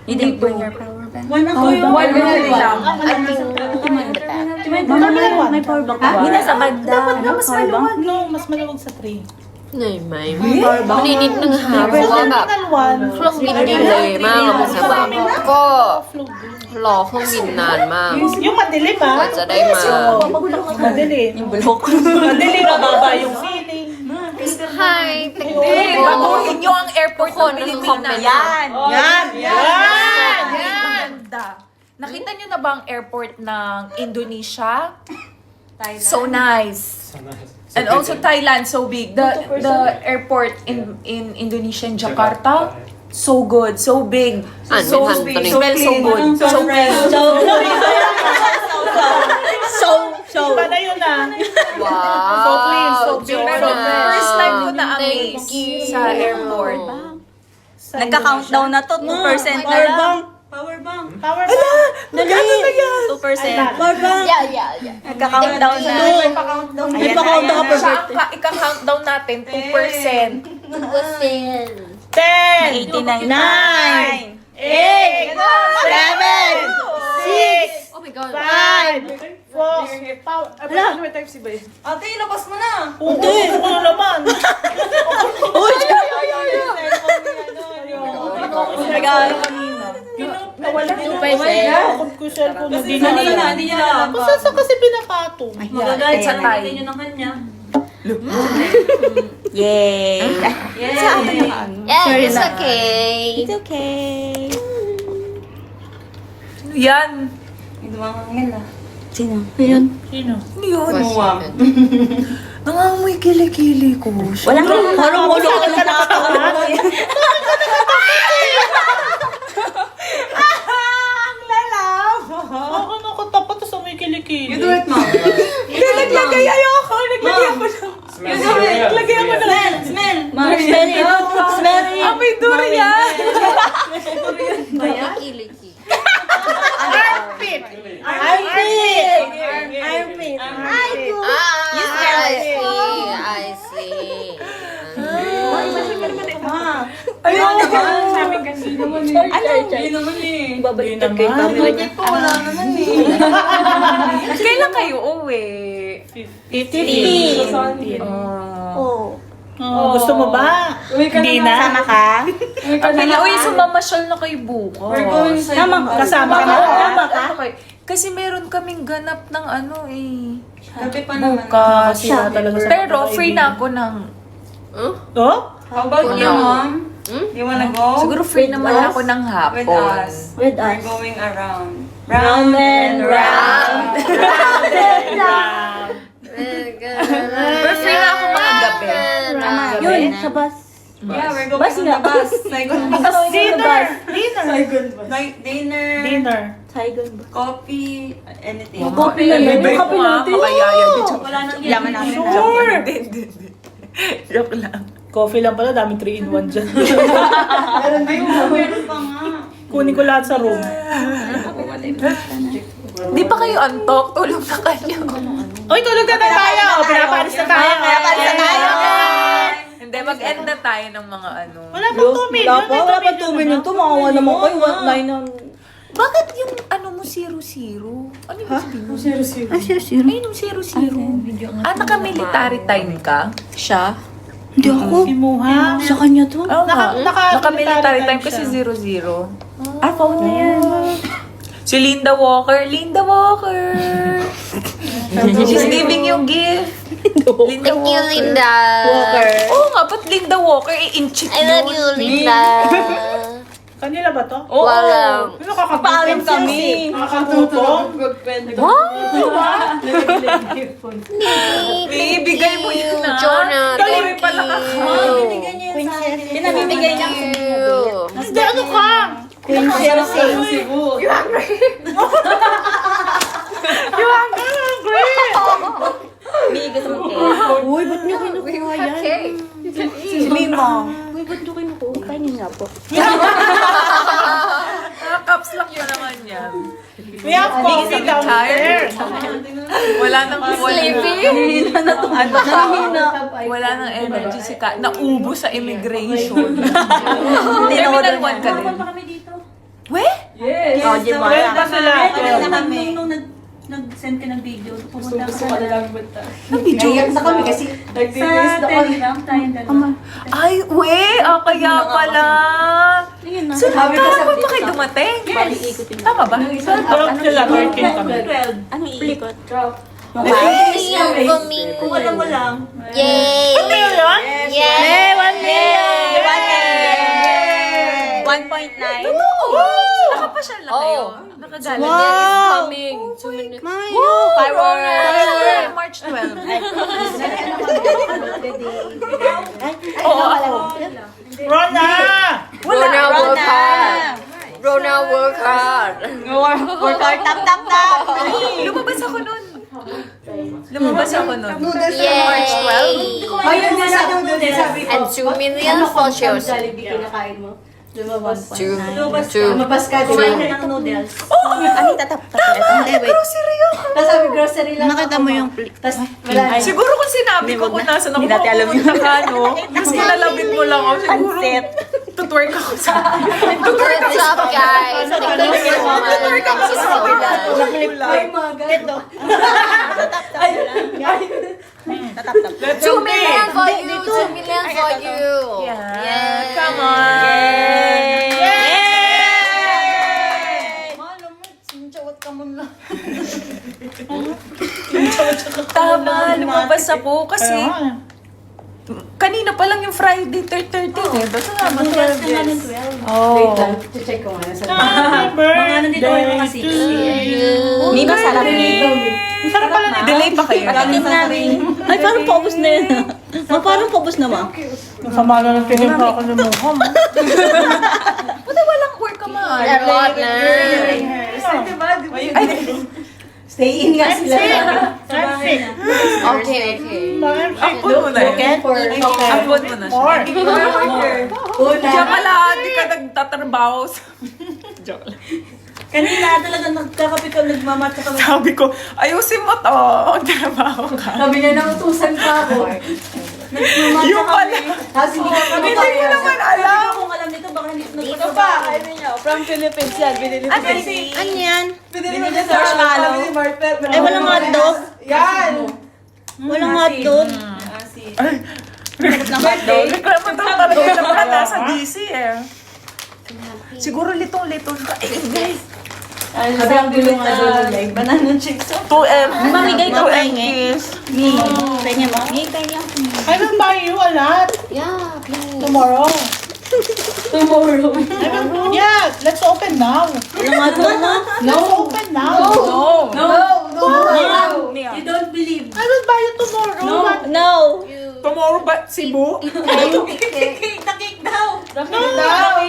You didn't bring your power bank. One ako yung One minute lang. I think in the back Mami, may power bank. Hindi na sa bag daw. Power bank. No, mas maluwag sa 3. เหนื่อยไหมนิดนึงค่ะเพราะว่าแบบเครื่องบินดีเลยมากอะมันจะแบบก็รอเครื่องบินนานมาก Yung madilimกว่าจะได้มา Madilim. Yung bulok. Madilim na baba yung feeling. Hi, thank you. Baguhin nyo ang airport ng Pilipinas. Yan. Yan! Yan! Ganda. Nakita nyo na ba ang airport ng Indonesia? So nice. So nice. And also Thailand, so big. The airport in Indonesia, in Jakarta, so good, so big, so Han, big, smells so good, so clean. Iba na yun ah. Wow. So clean, so big, Pero so nice. first time ko na Thank amaze you. sa airport. Nagka-countdown na to. 2% na lang. Power bank. Nagano na yan? 2%. Yeah. Nagka-countdown na. Ayan na, siya ang ika-countdown natin, 2%. 10, 89. 9, 8, 7, 6, Oh my God. 5, 4, power. Ano may type C ba yun? Ate, ilabas mo na. Hindi, ano na naman. Regalo kanina. Nawala yung takot ko siya kung hindi na alam. Hindi niya alam. Kung saan kasi pinapatong? Magagalit sa tayo. Tingin nyo ng kanya. Yay! Yeah, it's okay. It's okay. Yan. Ito mga ngala. Sino? Ayun. Sino? Ano yun? Muwam. Nangangamoy kilikili ko. Walang halo-halo ka na nakakakalat. Ako nakatapat sa may kilikili. You do it, mom. Naglagay ayoko. Naglagay ako ng... Smells cereal. Smell. Mom, smell it. Smell it. Amoy durian. Kiliki. Armpit! I see. Ayun naman. Sabi kasi naman eh. Yun naman eh. Babaliktad kay camera niya. Wala naman eh. Kailan kayo uwi? 15. Oh, gusto mo ba? Hindi na? Sama ka? Uy, sumamasyal na kayo bukas. Kasama ka na? Sama ka? Okay. Kasi meron kaming ganap ng ano eh. Gabi pa naman. Bukas. Talaga sa Pero free na ako ng... Oh? How about you, mom? You wanna go? Siguro free naman ako ng hapon. With us. With We're us. going around. Round and round. Pero free na ako mga gabi. Yun, sa bus. Yeah, we're going on the bus. Saigon bus. Dinner! Dinner. Dinner. Saigon bus. Coffee. Anything. Coffee lang yun. Yung kape natin. Wala nang Yaman natin. Sure! Hindi. Joke lang. Coffee lang pala, daming 3-in-1 dyan. Meron pa nga. Kunin ko lahat sa room. Di pa kayo antok? Tulog na kayo. Uy, tulog na tayo! Pinapalis na tayo! Hindi, mag-end na tayo ng mga ano. Wala pang 2 million. Wala pa 2 minutes. Tumawa naman kayo. What line ang... Bakit yung ano mo 0-0? Ano yung sabihin mo? 0-0. Ay, seriously? Ay, yung 0-0. Naka-military time ka? Siya? Hindi ako. Kimuha. Sa kanya to. Oo nga. Naka-military Naka-military time kasi 0-0. Ah, phone na yan. Si Linda Walker. Linda Walker! She's giving you gift. Linda Thank you, Walker. Linda. Oo nga, ba't Linda Walker? I-inchik I love you, Linda. Kanila ba to? Oo. Walang. Paalam kami. Nakakatutong? Ibigay mo yun na. Jonah, Dali thank pala ka. Binigyan niya yun sa akin. Pinamimigay niya. Hindi, ano ka? Queen Cersei. Bigay sa mga Uy, ba't niyo kinukuha yan? Si Mima. Uy, ba't niyo kinukuha? Kainin nga po. Caps lock yun naman yan. We have coffee downstairs. Wala nang Sleepy? Wala nang energy si Ka. Naubo sa immigration. Hindi na Terminal order 1 ka din. kami dito. We? Yes. Oh, di ba? Well, pa sila. Kaya na kami. nag-send ka ng video. Pumunta Gusto ka ka na na. lang bata. Naiyak na kami kasi Sa Telegram, tayong dalawa. Ay, kaya pala. So, Sabi ko sa kahapon video pa kayo sa- dumating? Tama ba? Parang sila, 13 kami. 12. Anong iikot? Kung alam mo lang. Yay! Ano yun? Yay! 1 million! 1.9. Nakapasyal na kayo. Nakagala. Wow! is coming. 2 minutes. Fireworks! March 12. Rona! Rona, work hard. Rona, work hard. Work hard, tap, tap, tap. Lumabas ako nun. Lumabas ako nun. Yay! March 12. Ayun na sabi ko din, sabi ko. And 2 million for Chelsea. Jollibee kinakain mo. Lumabas. 2. Lumabas ka, di ba? Kumain ka ng noodles. Ano tatap? Hindi, wait. Tapos sabi, grocery lang. Nakita mo yung Tapos wala na. Siguro kung sinabi ko kung nasan ako Hindi natin alam pupunta ka, no? Mas malalapit mo lang ako. Siguro, tutwork ako sa... What's up, guys? Thank you so much. Thank you so much. Ay, maga. Ito. 2 million for you. 2 million for you. Yeah. Come on. Tama, lumabas ako kasi kanina pa lang yung Friday 13 eh. Basta naman 12 years. Wait lang, check ko nga. Mga nandito kayo mga 6. Hindi masarap nito. Sarap pala nito. Delay pa kayo. Patikim namin. Ay, parang paubos na yun. Parang paubos na ma. Masama na ng tingin pa ako ng mukha mo. Buti walang work ka man. A lot na. Stay in nga sila. Okay. Upload mo na yun. Upload mo na siya. Diyan ka lang, di ka nagtatrabaho. Joke lang. Kanina talaga nagkakape kami, nagmamatcha kami. Sabi ko, ayusin mo to. Magtrabaho ka. Sabi niya, nautusan pa ako. Yung pala. Tapos hindi ka Hindi ko naman alam. Kung alam nito, baka hindi Ito pa, ano niya, from Philippines yan. Binili ko. Ano yan? Binili ko niya sa marshmallow. Ay, walang hotdog? Yan! Walang hotdog? Reklamo daw talaga na mga nasa DC eh. Siguro litong-litong ka. Guys. Sabi ang gulo nga doon like banana chips. 2M. Mamigay ka 2M pahingi. kiss. Pahingi mo? Pahingi ako. I will buy you a lot Yeah, please. tomorrow. Tomorrow. Yeah, let's open now. Walang hotdog mo? Let's open now. You don't believe. I will buy you tomorrow. No. Tomorrow ba Cebu?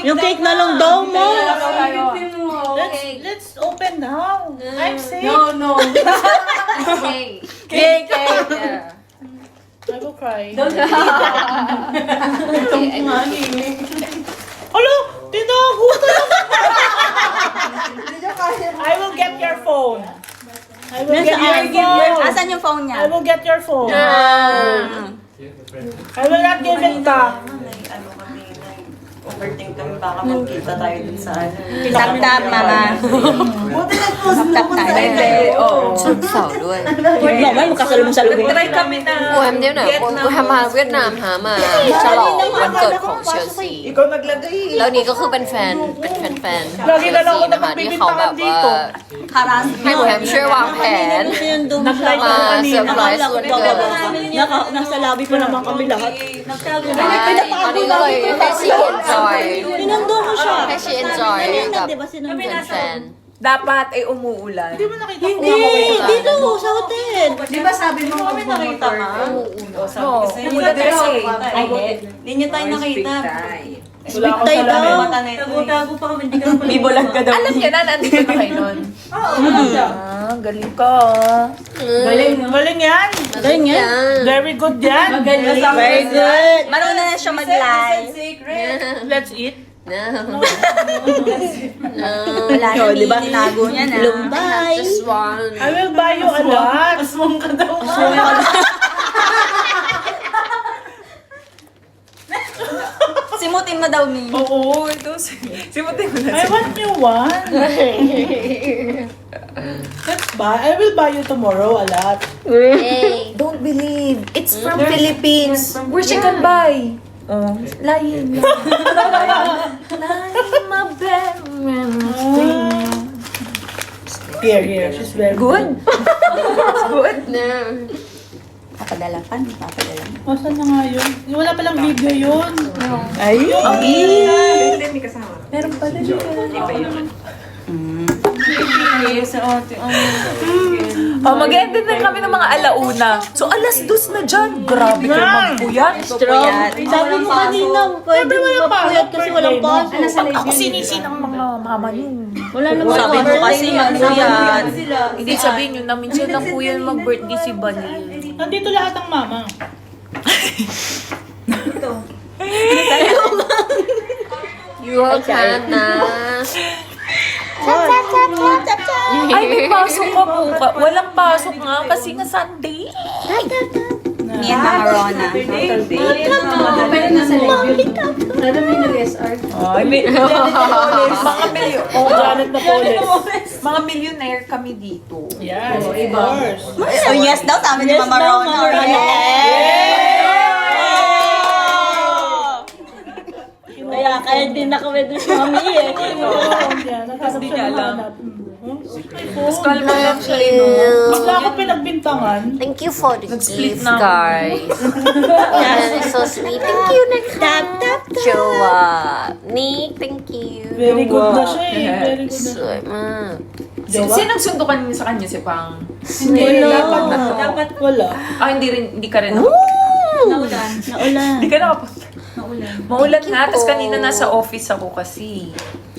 Yung cake na lang daw mo. Let's open now. I'm safe. No. Hey. Cake. Yeah. I will cry. Don't Hello, tinago. I will get your phone. I will get your phone. Asan yung phone I niya? will get your phone. I will not give it back. Overthink kami, baka magkita tayo dun sa ano. Tap-tap, mama. Tap-tap tayo. Oo. ชุดเสาด้วย No, may magkasalubong sa lubong. Try kami na. กูแฮมเดียวนะกูแฮมมาเวียดนามหามาฉลองวันเกิดของเชลซี Ikaw naglagay. แล้วนี่ก็คือเป็นแฟนเชล Lagi na lang ซี ako นะคะที่เขาแบบว่า Haras. ให้กูแฮมช่วยวางแผน Nag-likeมา ako เซอร์ kanina. ไพรส์วันเกิด Nasa lobby pa naman kami lahat. ตอนนี้ก็เลยให้ชี enjoy Pinando ko siya. ให้ชี enjoy กับ Di ba sinundan? แฟน Dapat ay umuulan. Hindi, dito sa hotel. Di ba sabi mo kami Nakita ka? Oo. Umulan kasi. Hindi niyo tayo nakita. Wala akong salamin. Tago-tago pa kami, hindi ka naman. Bibolag ka daw. Alam niya na, nandito na kayo nun. Galing ka. Galing yan. Galing yan. Very good yan. Very good. Marunong na siya mag-live. Let's eat. No. Wala na, di ba? Nago niya na. Lumbay. Just one. I will buy you a lot. Asmong ka daw. Simutin mo daw, Mi. Oo, ito Simutin mo na. I want new one. Let's buy. I will buy you tomorrow a lot. Don't believe. It's from Philippines. Where she can buy? Lying. Lying my bed. Here. She's very Good? Good? No. Papadala pa, hindi papadala. Saan na nga yun? Wala palang video yun. Ay! Meron pala dito. Mag-end din kami ng mga alauna. So, alas 2 na dyan. Grabe kayo magpuyat. Sabi mo kanina, pwede magpapuyat kasi walang pasok. Ako sinisin ang mga mama niyo. Wala naman Sabi mo kasi magpuyat. Hindi sabihin nyo na minsan lang po yan mag-birthday si Bani. Nandito lahat ang mama. You can na. Ay, may pasok ka po. Walang pasok nga kasi nga Sunday. Me and Mama Rona. Pero nasa live yun. Ano may nag-SR? Ay, mga milyon. Janet Napoles. Mga millionaire kami dito. Yes, of course. Oh, yes daw, sabi ni Mama daw, Rona. Mama Rona. Kaya din nakawed si Mami eh. Hindi niya alam. Tapos kalma lang siya, no? Bigla ako pinagbintangan. Thank you for the Nag-split gift, na ako. guys. That is so sweet. Thank you, Nicole. Jowa. Nick, thank you. Very good na siya eh. Very good na siya. Sweet, ma. Sino nagsundo ka sa kanya si Pang? Dapat wala. Hindi ka rin. Naulan. Hindi ka nakapunta. Maulan nga, tapos kanina nasa office ako kasi.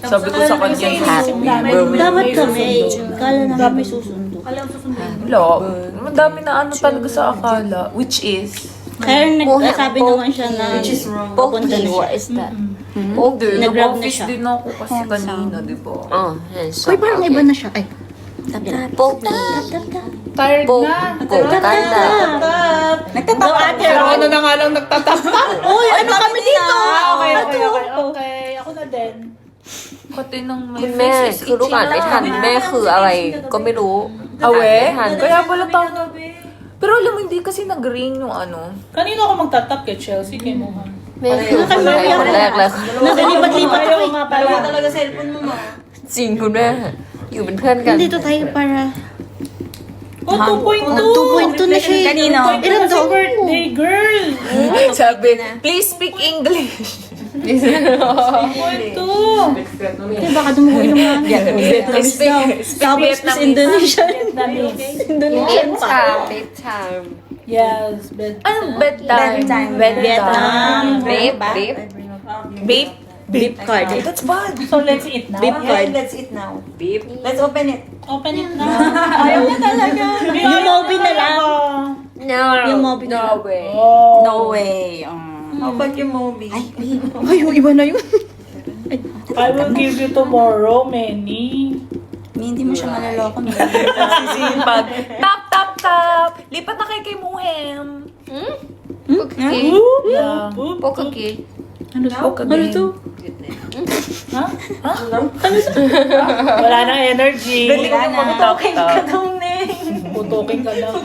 Sabi ko sa kanya, happy birthday. Dapat kami. Kala namin may susundo. Wala. Madami na ano talaga sa akala. Which is? Kaya nagsabi naman siya na papunta na What siya. is that? Hindi, Nag-grab na nag-office siya. din ako kasi kanina, di ba? Oh, yes. Uy, parang iba na siya. Ay. Pogi. Tired na. Poganda. Nagtatapos. Pero ano na nga lang nagtatap. Uy, ano kami dito? Okay. Ako na din. Pati ng may คุณแม่ face is คือลูกอ่านไม่ทัน itching แม่คืออะไรก็ไม่รู้ Awe? อ่านไม่ทัน Kaya pala tao na. Pero alam mo, hindi kasi nag-ring yung ano. Kanino ako magtatap kay Chelsea kay Mohan? แม่คือคนไทยคนแรกแล้ว Nakalipat-lipat ako. nga pala. Talaga cellphone mo, ma. จริงคุณแม่อยู่เป็นเพื่อนกัน Dito tayo para... Oh, 2.2. 2.2 na siya. Kanino? Ilan daw? Birthday girl. Sabi, please speak English. 2.2. Baka dumuhin naman. Tapos Tapos Indonesian. Vietnamese. Indonesian pa. bedtime Yes, bedtime. Anong bedtime? Vietnam. babe babe Babe? Beep card. That's bad. So let's eat now. Beep card. Let's eat now. Beep. Let's open it. Open it na. Ayaw na talaga. Yung Moby na lang. no Yung Moby na lang. way Oh. No way. How about yung movie? Ay, yung iba na yun. I will give you tomorrow, Manny. Hindi mo siya malaloko. Sisipag. Tap, tap, tap. Lipat na kay Muhem. cookie Yeah. cookie Ano to? Ha? Wala nang energy. Galing mo mag-tap-tap. Putukin ka lang.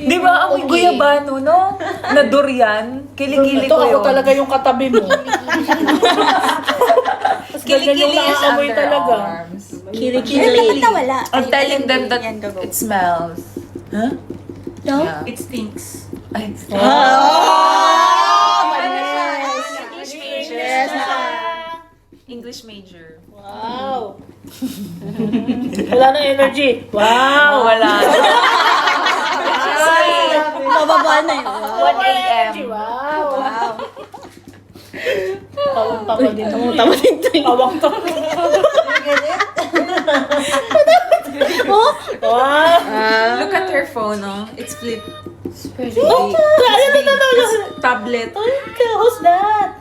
Di ba ang guyabano, no? Na durian. Kilikili Ito ko ako yun. talaga yung katabi mo. Kilikili is nakaamoy under talaga. arms. Kilikili. Nawala. I'm telling them that it smells. Huh? No? Yeah. It stinks. Ay, English major. Wow. Wala nang energy. Wow. Wala. Bababa na yun. 1 a.m. Wow. Wow. Tawang-tawa din. Tama dito yun. Tawang-tawa. Oh? Wow. Look at her phone, no? It's flip. Oh, Tablet. who's that?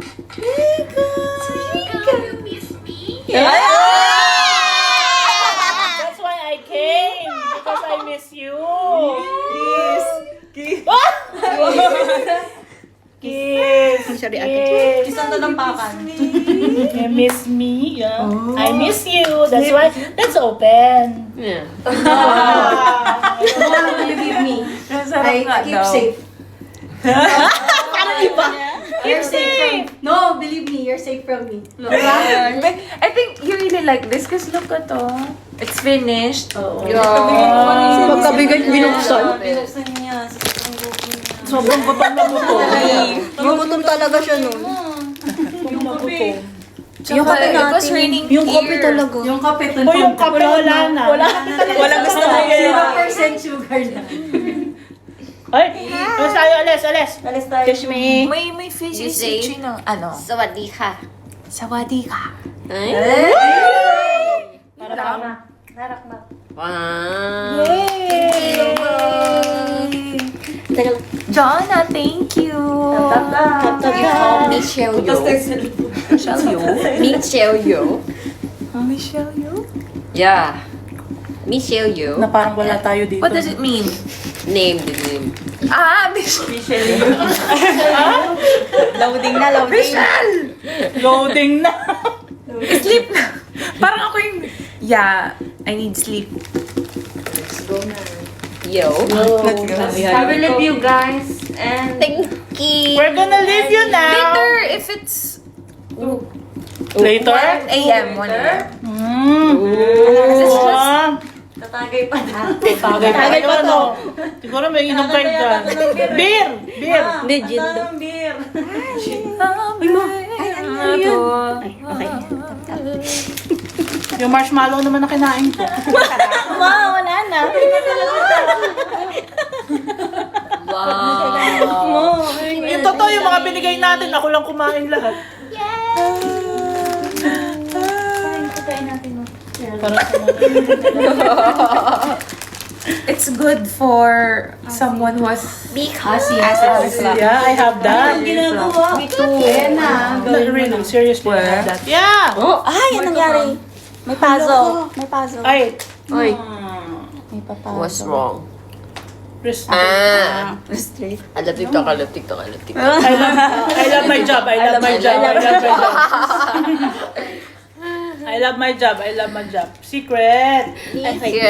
That's why I came. Because I miss you. Kiss. Kiss. Sorry, ate. Kiss. Isang talampakan. You miss me? Yeah. I miss you. That's why. Let's open. Yeah. What will you give me? I keep safe. Parang iba. You're safe. No, believe me, you're safe from me. I think you really like this because look at it's finished. Pagkabigat binuksan. Binuksan niya. Sa sobrang gutom niya. Sobrang gutom na gutom. Gugutom talaga siya nun. Yung magutom. Yung kape It was natin. raining Yung kape here. talaga. Yung kape, O yung kape wala na. Walang gusto mo. 0% sugar na. Ay, alas tayo, alas. Alis tayo. Kiss me. May face You is say? itchy na. Ano? สวัสดีค่ะ Sawadi ka. Ay? Narak na. Wow. Teka lang. Jonna, thank you. Michelle Yo Michelle Yo. Michelle Yo Michelle Yo? Yeah. Michelle Yo Na parang wala tayo dito. What does it mean? Name the name. Michelle. Loading na, loading. Loading na. Sleep na. Parang ako yung, I need sleep. Yo. I will leave you guys. And Thank you. We're gonna leave you now. Later, if it's Later? 1 a.m. 1 a.m. Wow. tatagay pa na. Tagay pa to. Siguro may inom kayo dyan. Beer! Hindi, gin daw. Ang beer. Yung marshmallow naman na kinain ko. Wala na. Wow. Yung totoo, yung mga binigay natin, ako lang kumain lahat. Para sa mga... It's good for someone who has Yeah, I have that. Ginagawa. Ayan na. Not really, seriously, I have that. Yeah! Yan nangyari. May puzzle. May puzzle. Ay, Ay. May papuzzle. What's wrong? Restraint. Ah. Straight. Alam TikTok. I love my job. I love my job. I love my job. I love my job. Secret. Secret.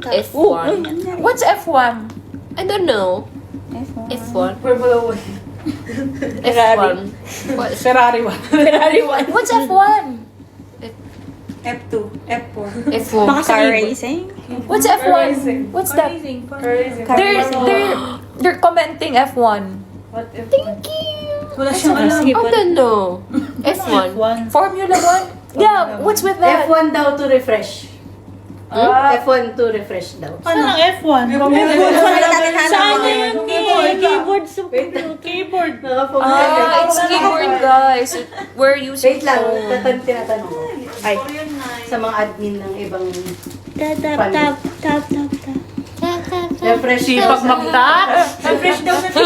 F1. What's F1? I don't know. F1. Formula 1. F1. What is Ferrari one. What's F1? F2. F4. F1? Baka car racing? What's F1? What's that? They're commenting F1. What F1? Thank you. Wala siyang alam. I don't know. F1. Formula 1? Yeah, what's with that? F1 daw to refresh. F1 to refresh daw. Saan ang F1? Saan na yun? Keyboard sa Keyboard. It's keyboard, guys. We're using Wait lang, phone. tinatanong ko. Ay, sa mga admin ng ibang refresh Sipag mag-tap. Refresh daw na siya.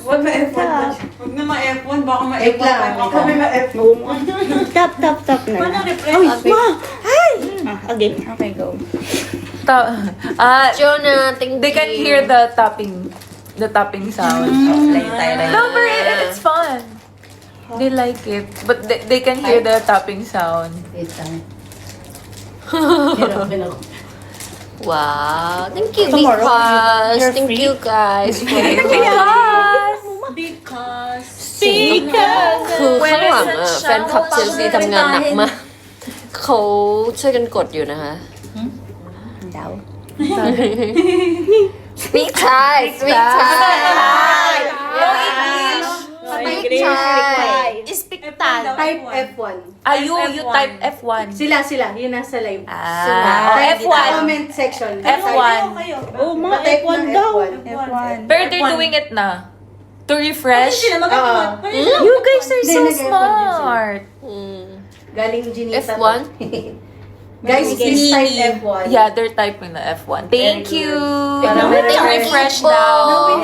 Huwag na F1. Huwag na ma-F1. Baka Wait ma-F1. lang. Baka may ma-F1. Tap na. Paano refresh? Again. Okay, go. Jonah, thank you. They can hear the tapping sound. No, but it's fun. They like it, but they can hear the tapping sound. Wait lang. Hirap ako. Wow. Thank you, Tomorrow, because. you're Thank free? you, guys.คือข้างหลังอะแฟนคลับเชลซีทำงานหนักมากเขาช่วยกันกดอยู่นะคะ Speak Thai Speak Thai No English Speak Thai Speak Thai. Type F1. You type F1. Sila, yun nasa live. F1. Comment section. F1. Oh, F1 daw. F1. Pero they're doing it na. To refresh. You guys are so Hindi, smart. Galing Ginita. F1? Guys, please type F1. Yeah, they're typing na F1. Thank you. Para meron To tayo. refresh Oh. now.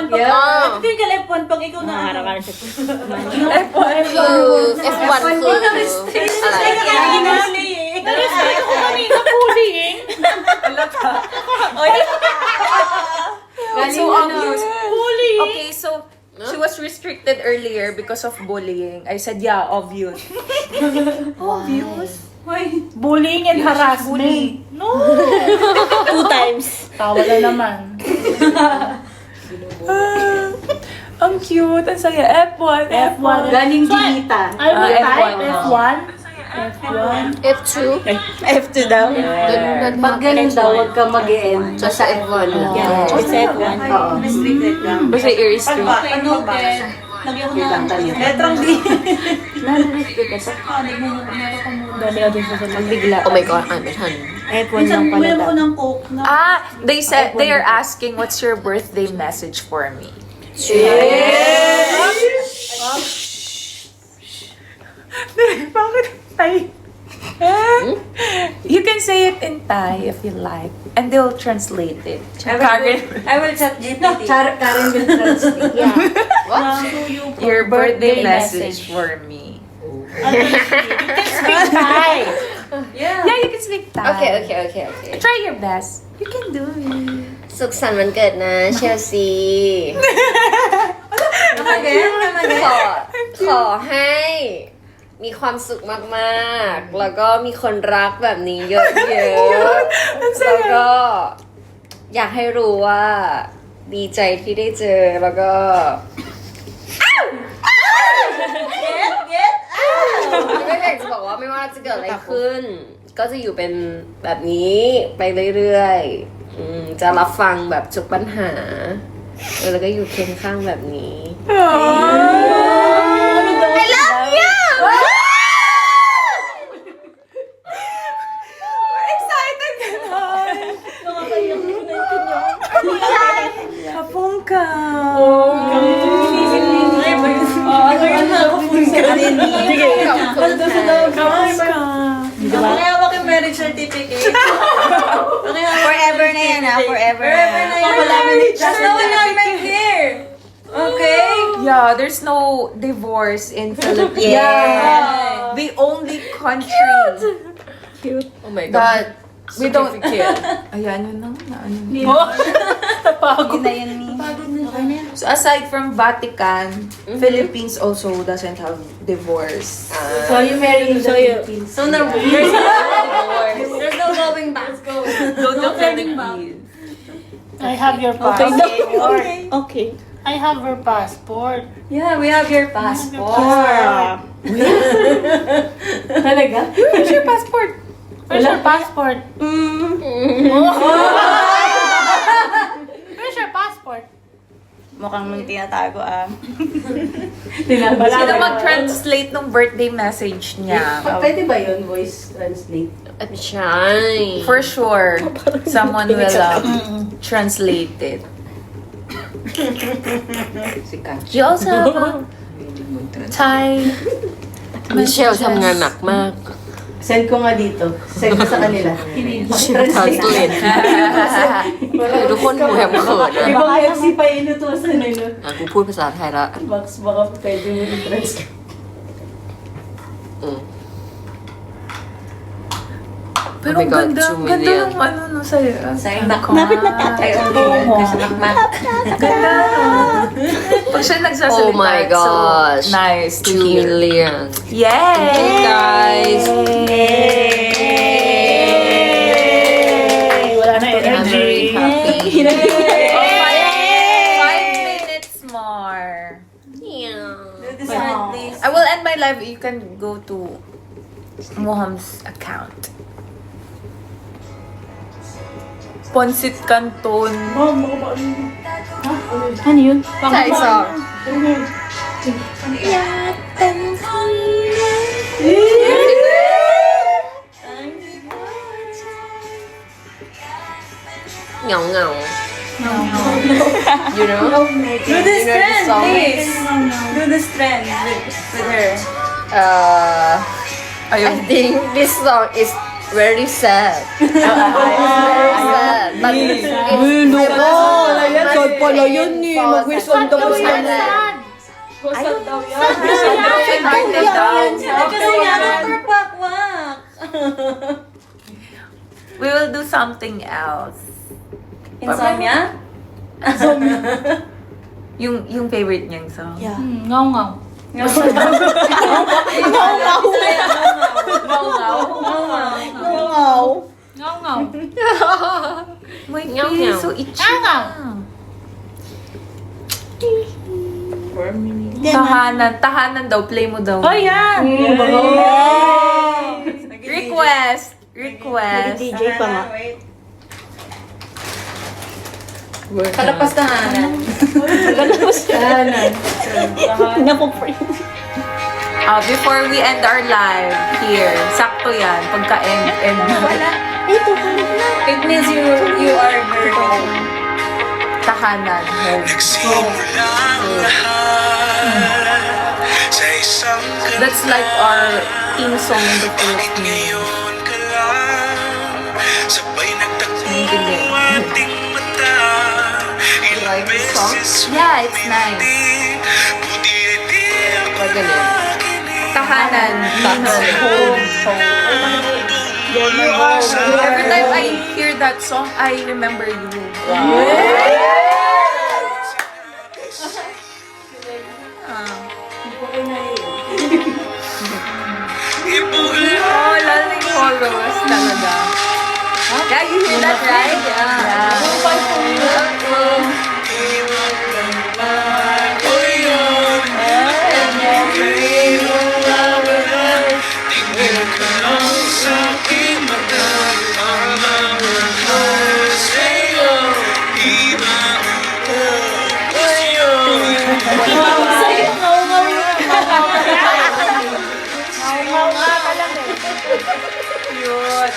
Yeah. Feel ka F1 pag ikaw na. F1 คืออะไร Ako kanina bullying. Galing So ano. obvious. Bullying. Okay, so She was restricted earlier because of bullying. I said, yeah, obvious. Obvious? Bullying and harassment. No! 2 times. Tawa na naman. Ang cute. Ang saya. F1. F1. Galing Ginita. I will type F1. F1. F1. F2? F2 daw. Pag ganun daw, huwag ka mag-e-end. Just F1 lang. Yeah. It's F1. Oo. Basta iris to. Letrang D. Nare-restrict ka sa Dami natin sa salita. Bigla. Oh my God, ano yan? F1 lang pala daw. ng coke na. They said, they are asking, what's your birthday message for me? Bakit Thai? You can say it in Thai if you like. And they'll translate it. Karen, I will chat GPT. Karen will translate. What? your birthday message for me. Yeah, you can speak Thai. Okay. Try your best. You can do it. สุขสันต์วันเกิดนะเชลซีขอให้มีความสุขมากๆ แล้วก็มีคนรักแบบนี้เยอะๆ แล้วก็อยากให้รู้ว่าดีใจที่ได้เจอ แล้วก็ไม่อยากจะบอกว่าไม่ว่าจะเกิดอะไรขึ้น ก็จะอยู่เป็นแบบนี้ไปเรื่อยๆจะรับฟังแบบทุกปัญหาแล้วก็อยู่เคียงข้างแบบนี้ I love you Kapong ka. Pakihawak yung marriage certificate. Forever na yan ah. Forever na. Just no annulment here. Okay? Yeah, there's no divorce in Philippines. Yeah. The only country Oh my that we don't... Certificate. Ayan, yun na. Ano. Yun na yan ni. So aside from Vatican, Philippines also doesn't have divorce. So you marry in the Philippines. So, no, there's no going back. Don't go Philippines. I have your passport. Okay. I have her passport. Yeah, we have your passport. Talaga? Where's your passport? Where's your passport? Where's your passport? Mukhang may tinatago ah. Sino mag-translate ng birthday message niya? Pwede ba yun, voice translate? I'm shy. For sure, someone will translate it. You also have a Thai. Michelle ทำงานหนักมาก Send ko nga dito. Send ko sa kanila. Translate คือทุกคนดูแฮมเขิน Di นะ ba FC pa inutusan nila? กูพูดภาษาไทยละ Max, baka pwede mo i-translate. อืม Pero Oh my God, ganda, 2 ganda million. ng ano no sa'yo. Napit na tatay. Kasi nakmak. Ganda. Pag siya nagsasalita, Oh my it's gosh. so nice to 2 hear. million. Yay! Thank you, guys. Wala na I'm very energy. happy. 5 minutes more. Yeah. I will end my live. You can go to Moham's account. Ponsit Canton. Ano yun? Thai song. เหงาเหงา You know? Do this You know the trend, song? please. Do this trend with her. I think this song is very sad. Very sad. But it's pala yun eh. Mag-wisdom tapos na. Kusot daw yan. Kasi nga, pakwak. we will do something else. Insomnia? Yung favorite niyang song. Yeah. Ngaw-ngaw. Wow. Ngaw-ngaw. My Nyaw, face nyaw. so itchy. Ngaw-ngaw. Tahanan daw. Play mo daw. Oh, yan. Request. DJ pa nga. Kalapas tahanan. Kalapas tahanan. Before we end our live here, sakto yan. Pagka-end na. It means you are very Tahanan. That's like our theme song in the Philippines. You like this song? Yeah, it's nice. Magaling. Tahanan means home. Every time I hear that song, I remember you. Oh, lalo yung chorus talaga. Yeah, you hear that, right? Yeah. Yun.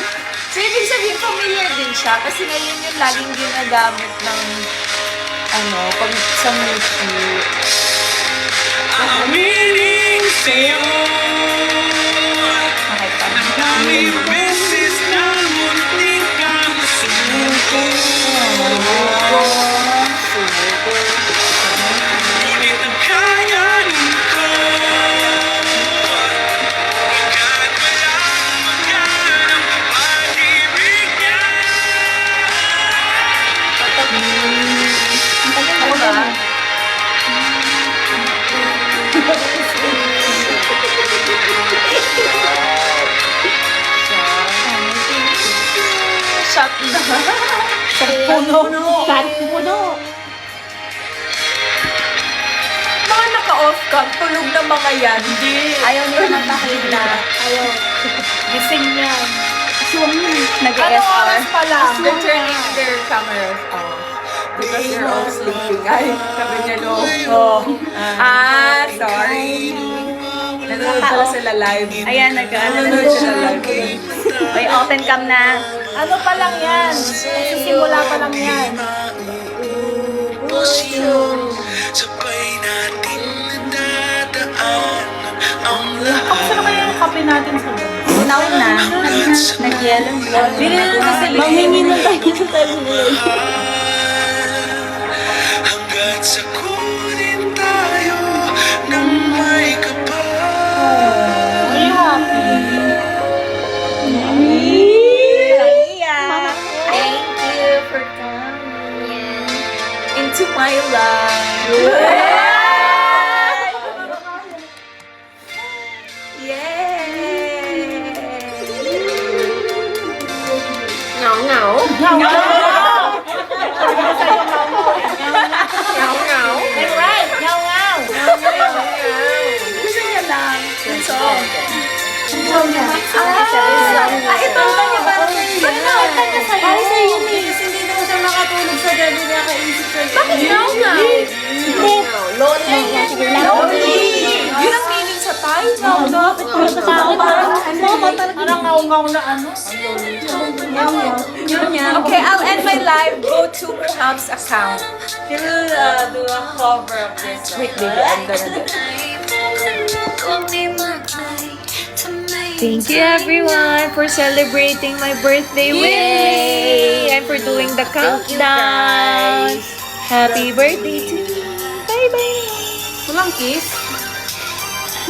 So, ibig sabihin, familiar din siya. Kasi ngayon yung laging ginagamit ng, pag sa movie. Shot na. Puno. Mga naka-off cam, tulog na mga yan. Hindi. Ayaw nila magpakita. Gising yan. Ano oras pa lang? They're turning their cameras off. Because they're all sleeping. Ay, sabi niya no. Sorry. Nanonood pala sila live. Ayan, Nanonood sila live. May open cam na. Ano pa lang yan? Sisimula pa lang yan. Kamusta na kaya yung kape natin sa loob? Unaw na. Nag-yellow. Manghingi na tayo sa tayo. Hanggat sa kunin tayo ng may kapal. Are you happy? Thank you for coming into my life. Ngao. That's right! Ngaw-ngaw! Gusto niya lang. Yung song. Ito niya para sa iyo. Para sa iyo, miss. Hindi daw siya makatulog sa gabi niya kaisip sa iyo. Bakit ngao? Lonely. Yun ang meaning sa title. Parang ngaw-ngaw na ano. Okay, I'll end my live. Go to Muham's account. He'll do a cover of this. Wait, baby, I'm gonna do it. Thank you everyone for celebrating my birthday with me and for doing the countdown. Happy birthday to me. Bye-bye. Walang kiss?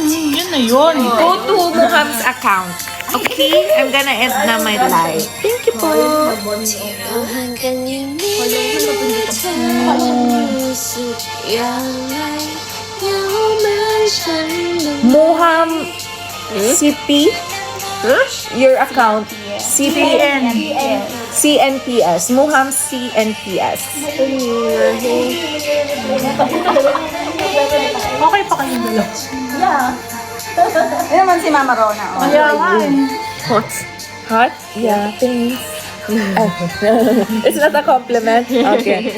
Yun na yun. Go to Muham's account. Okay? I'm gonna end na my live. Thank you po. Muham CP? Your account? CPN. CNPS. Muham CNPS. Okay pa kayong dalawa. Ano naman si Mama Rona? Oh. Kaya nga eh. Hot? Hot? Yeah, thanks. It's not a compliment? Okay.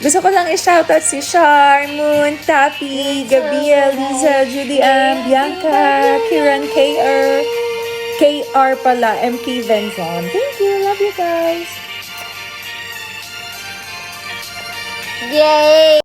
Gusto ko lang i-shoutout si Char, Moon, Tapi, Gabriel, Liza, Judy Ann, Bianca, Kiran, KR pala, MK Venzon. Thank you. Love you guys. Yay!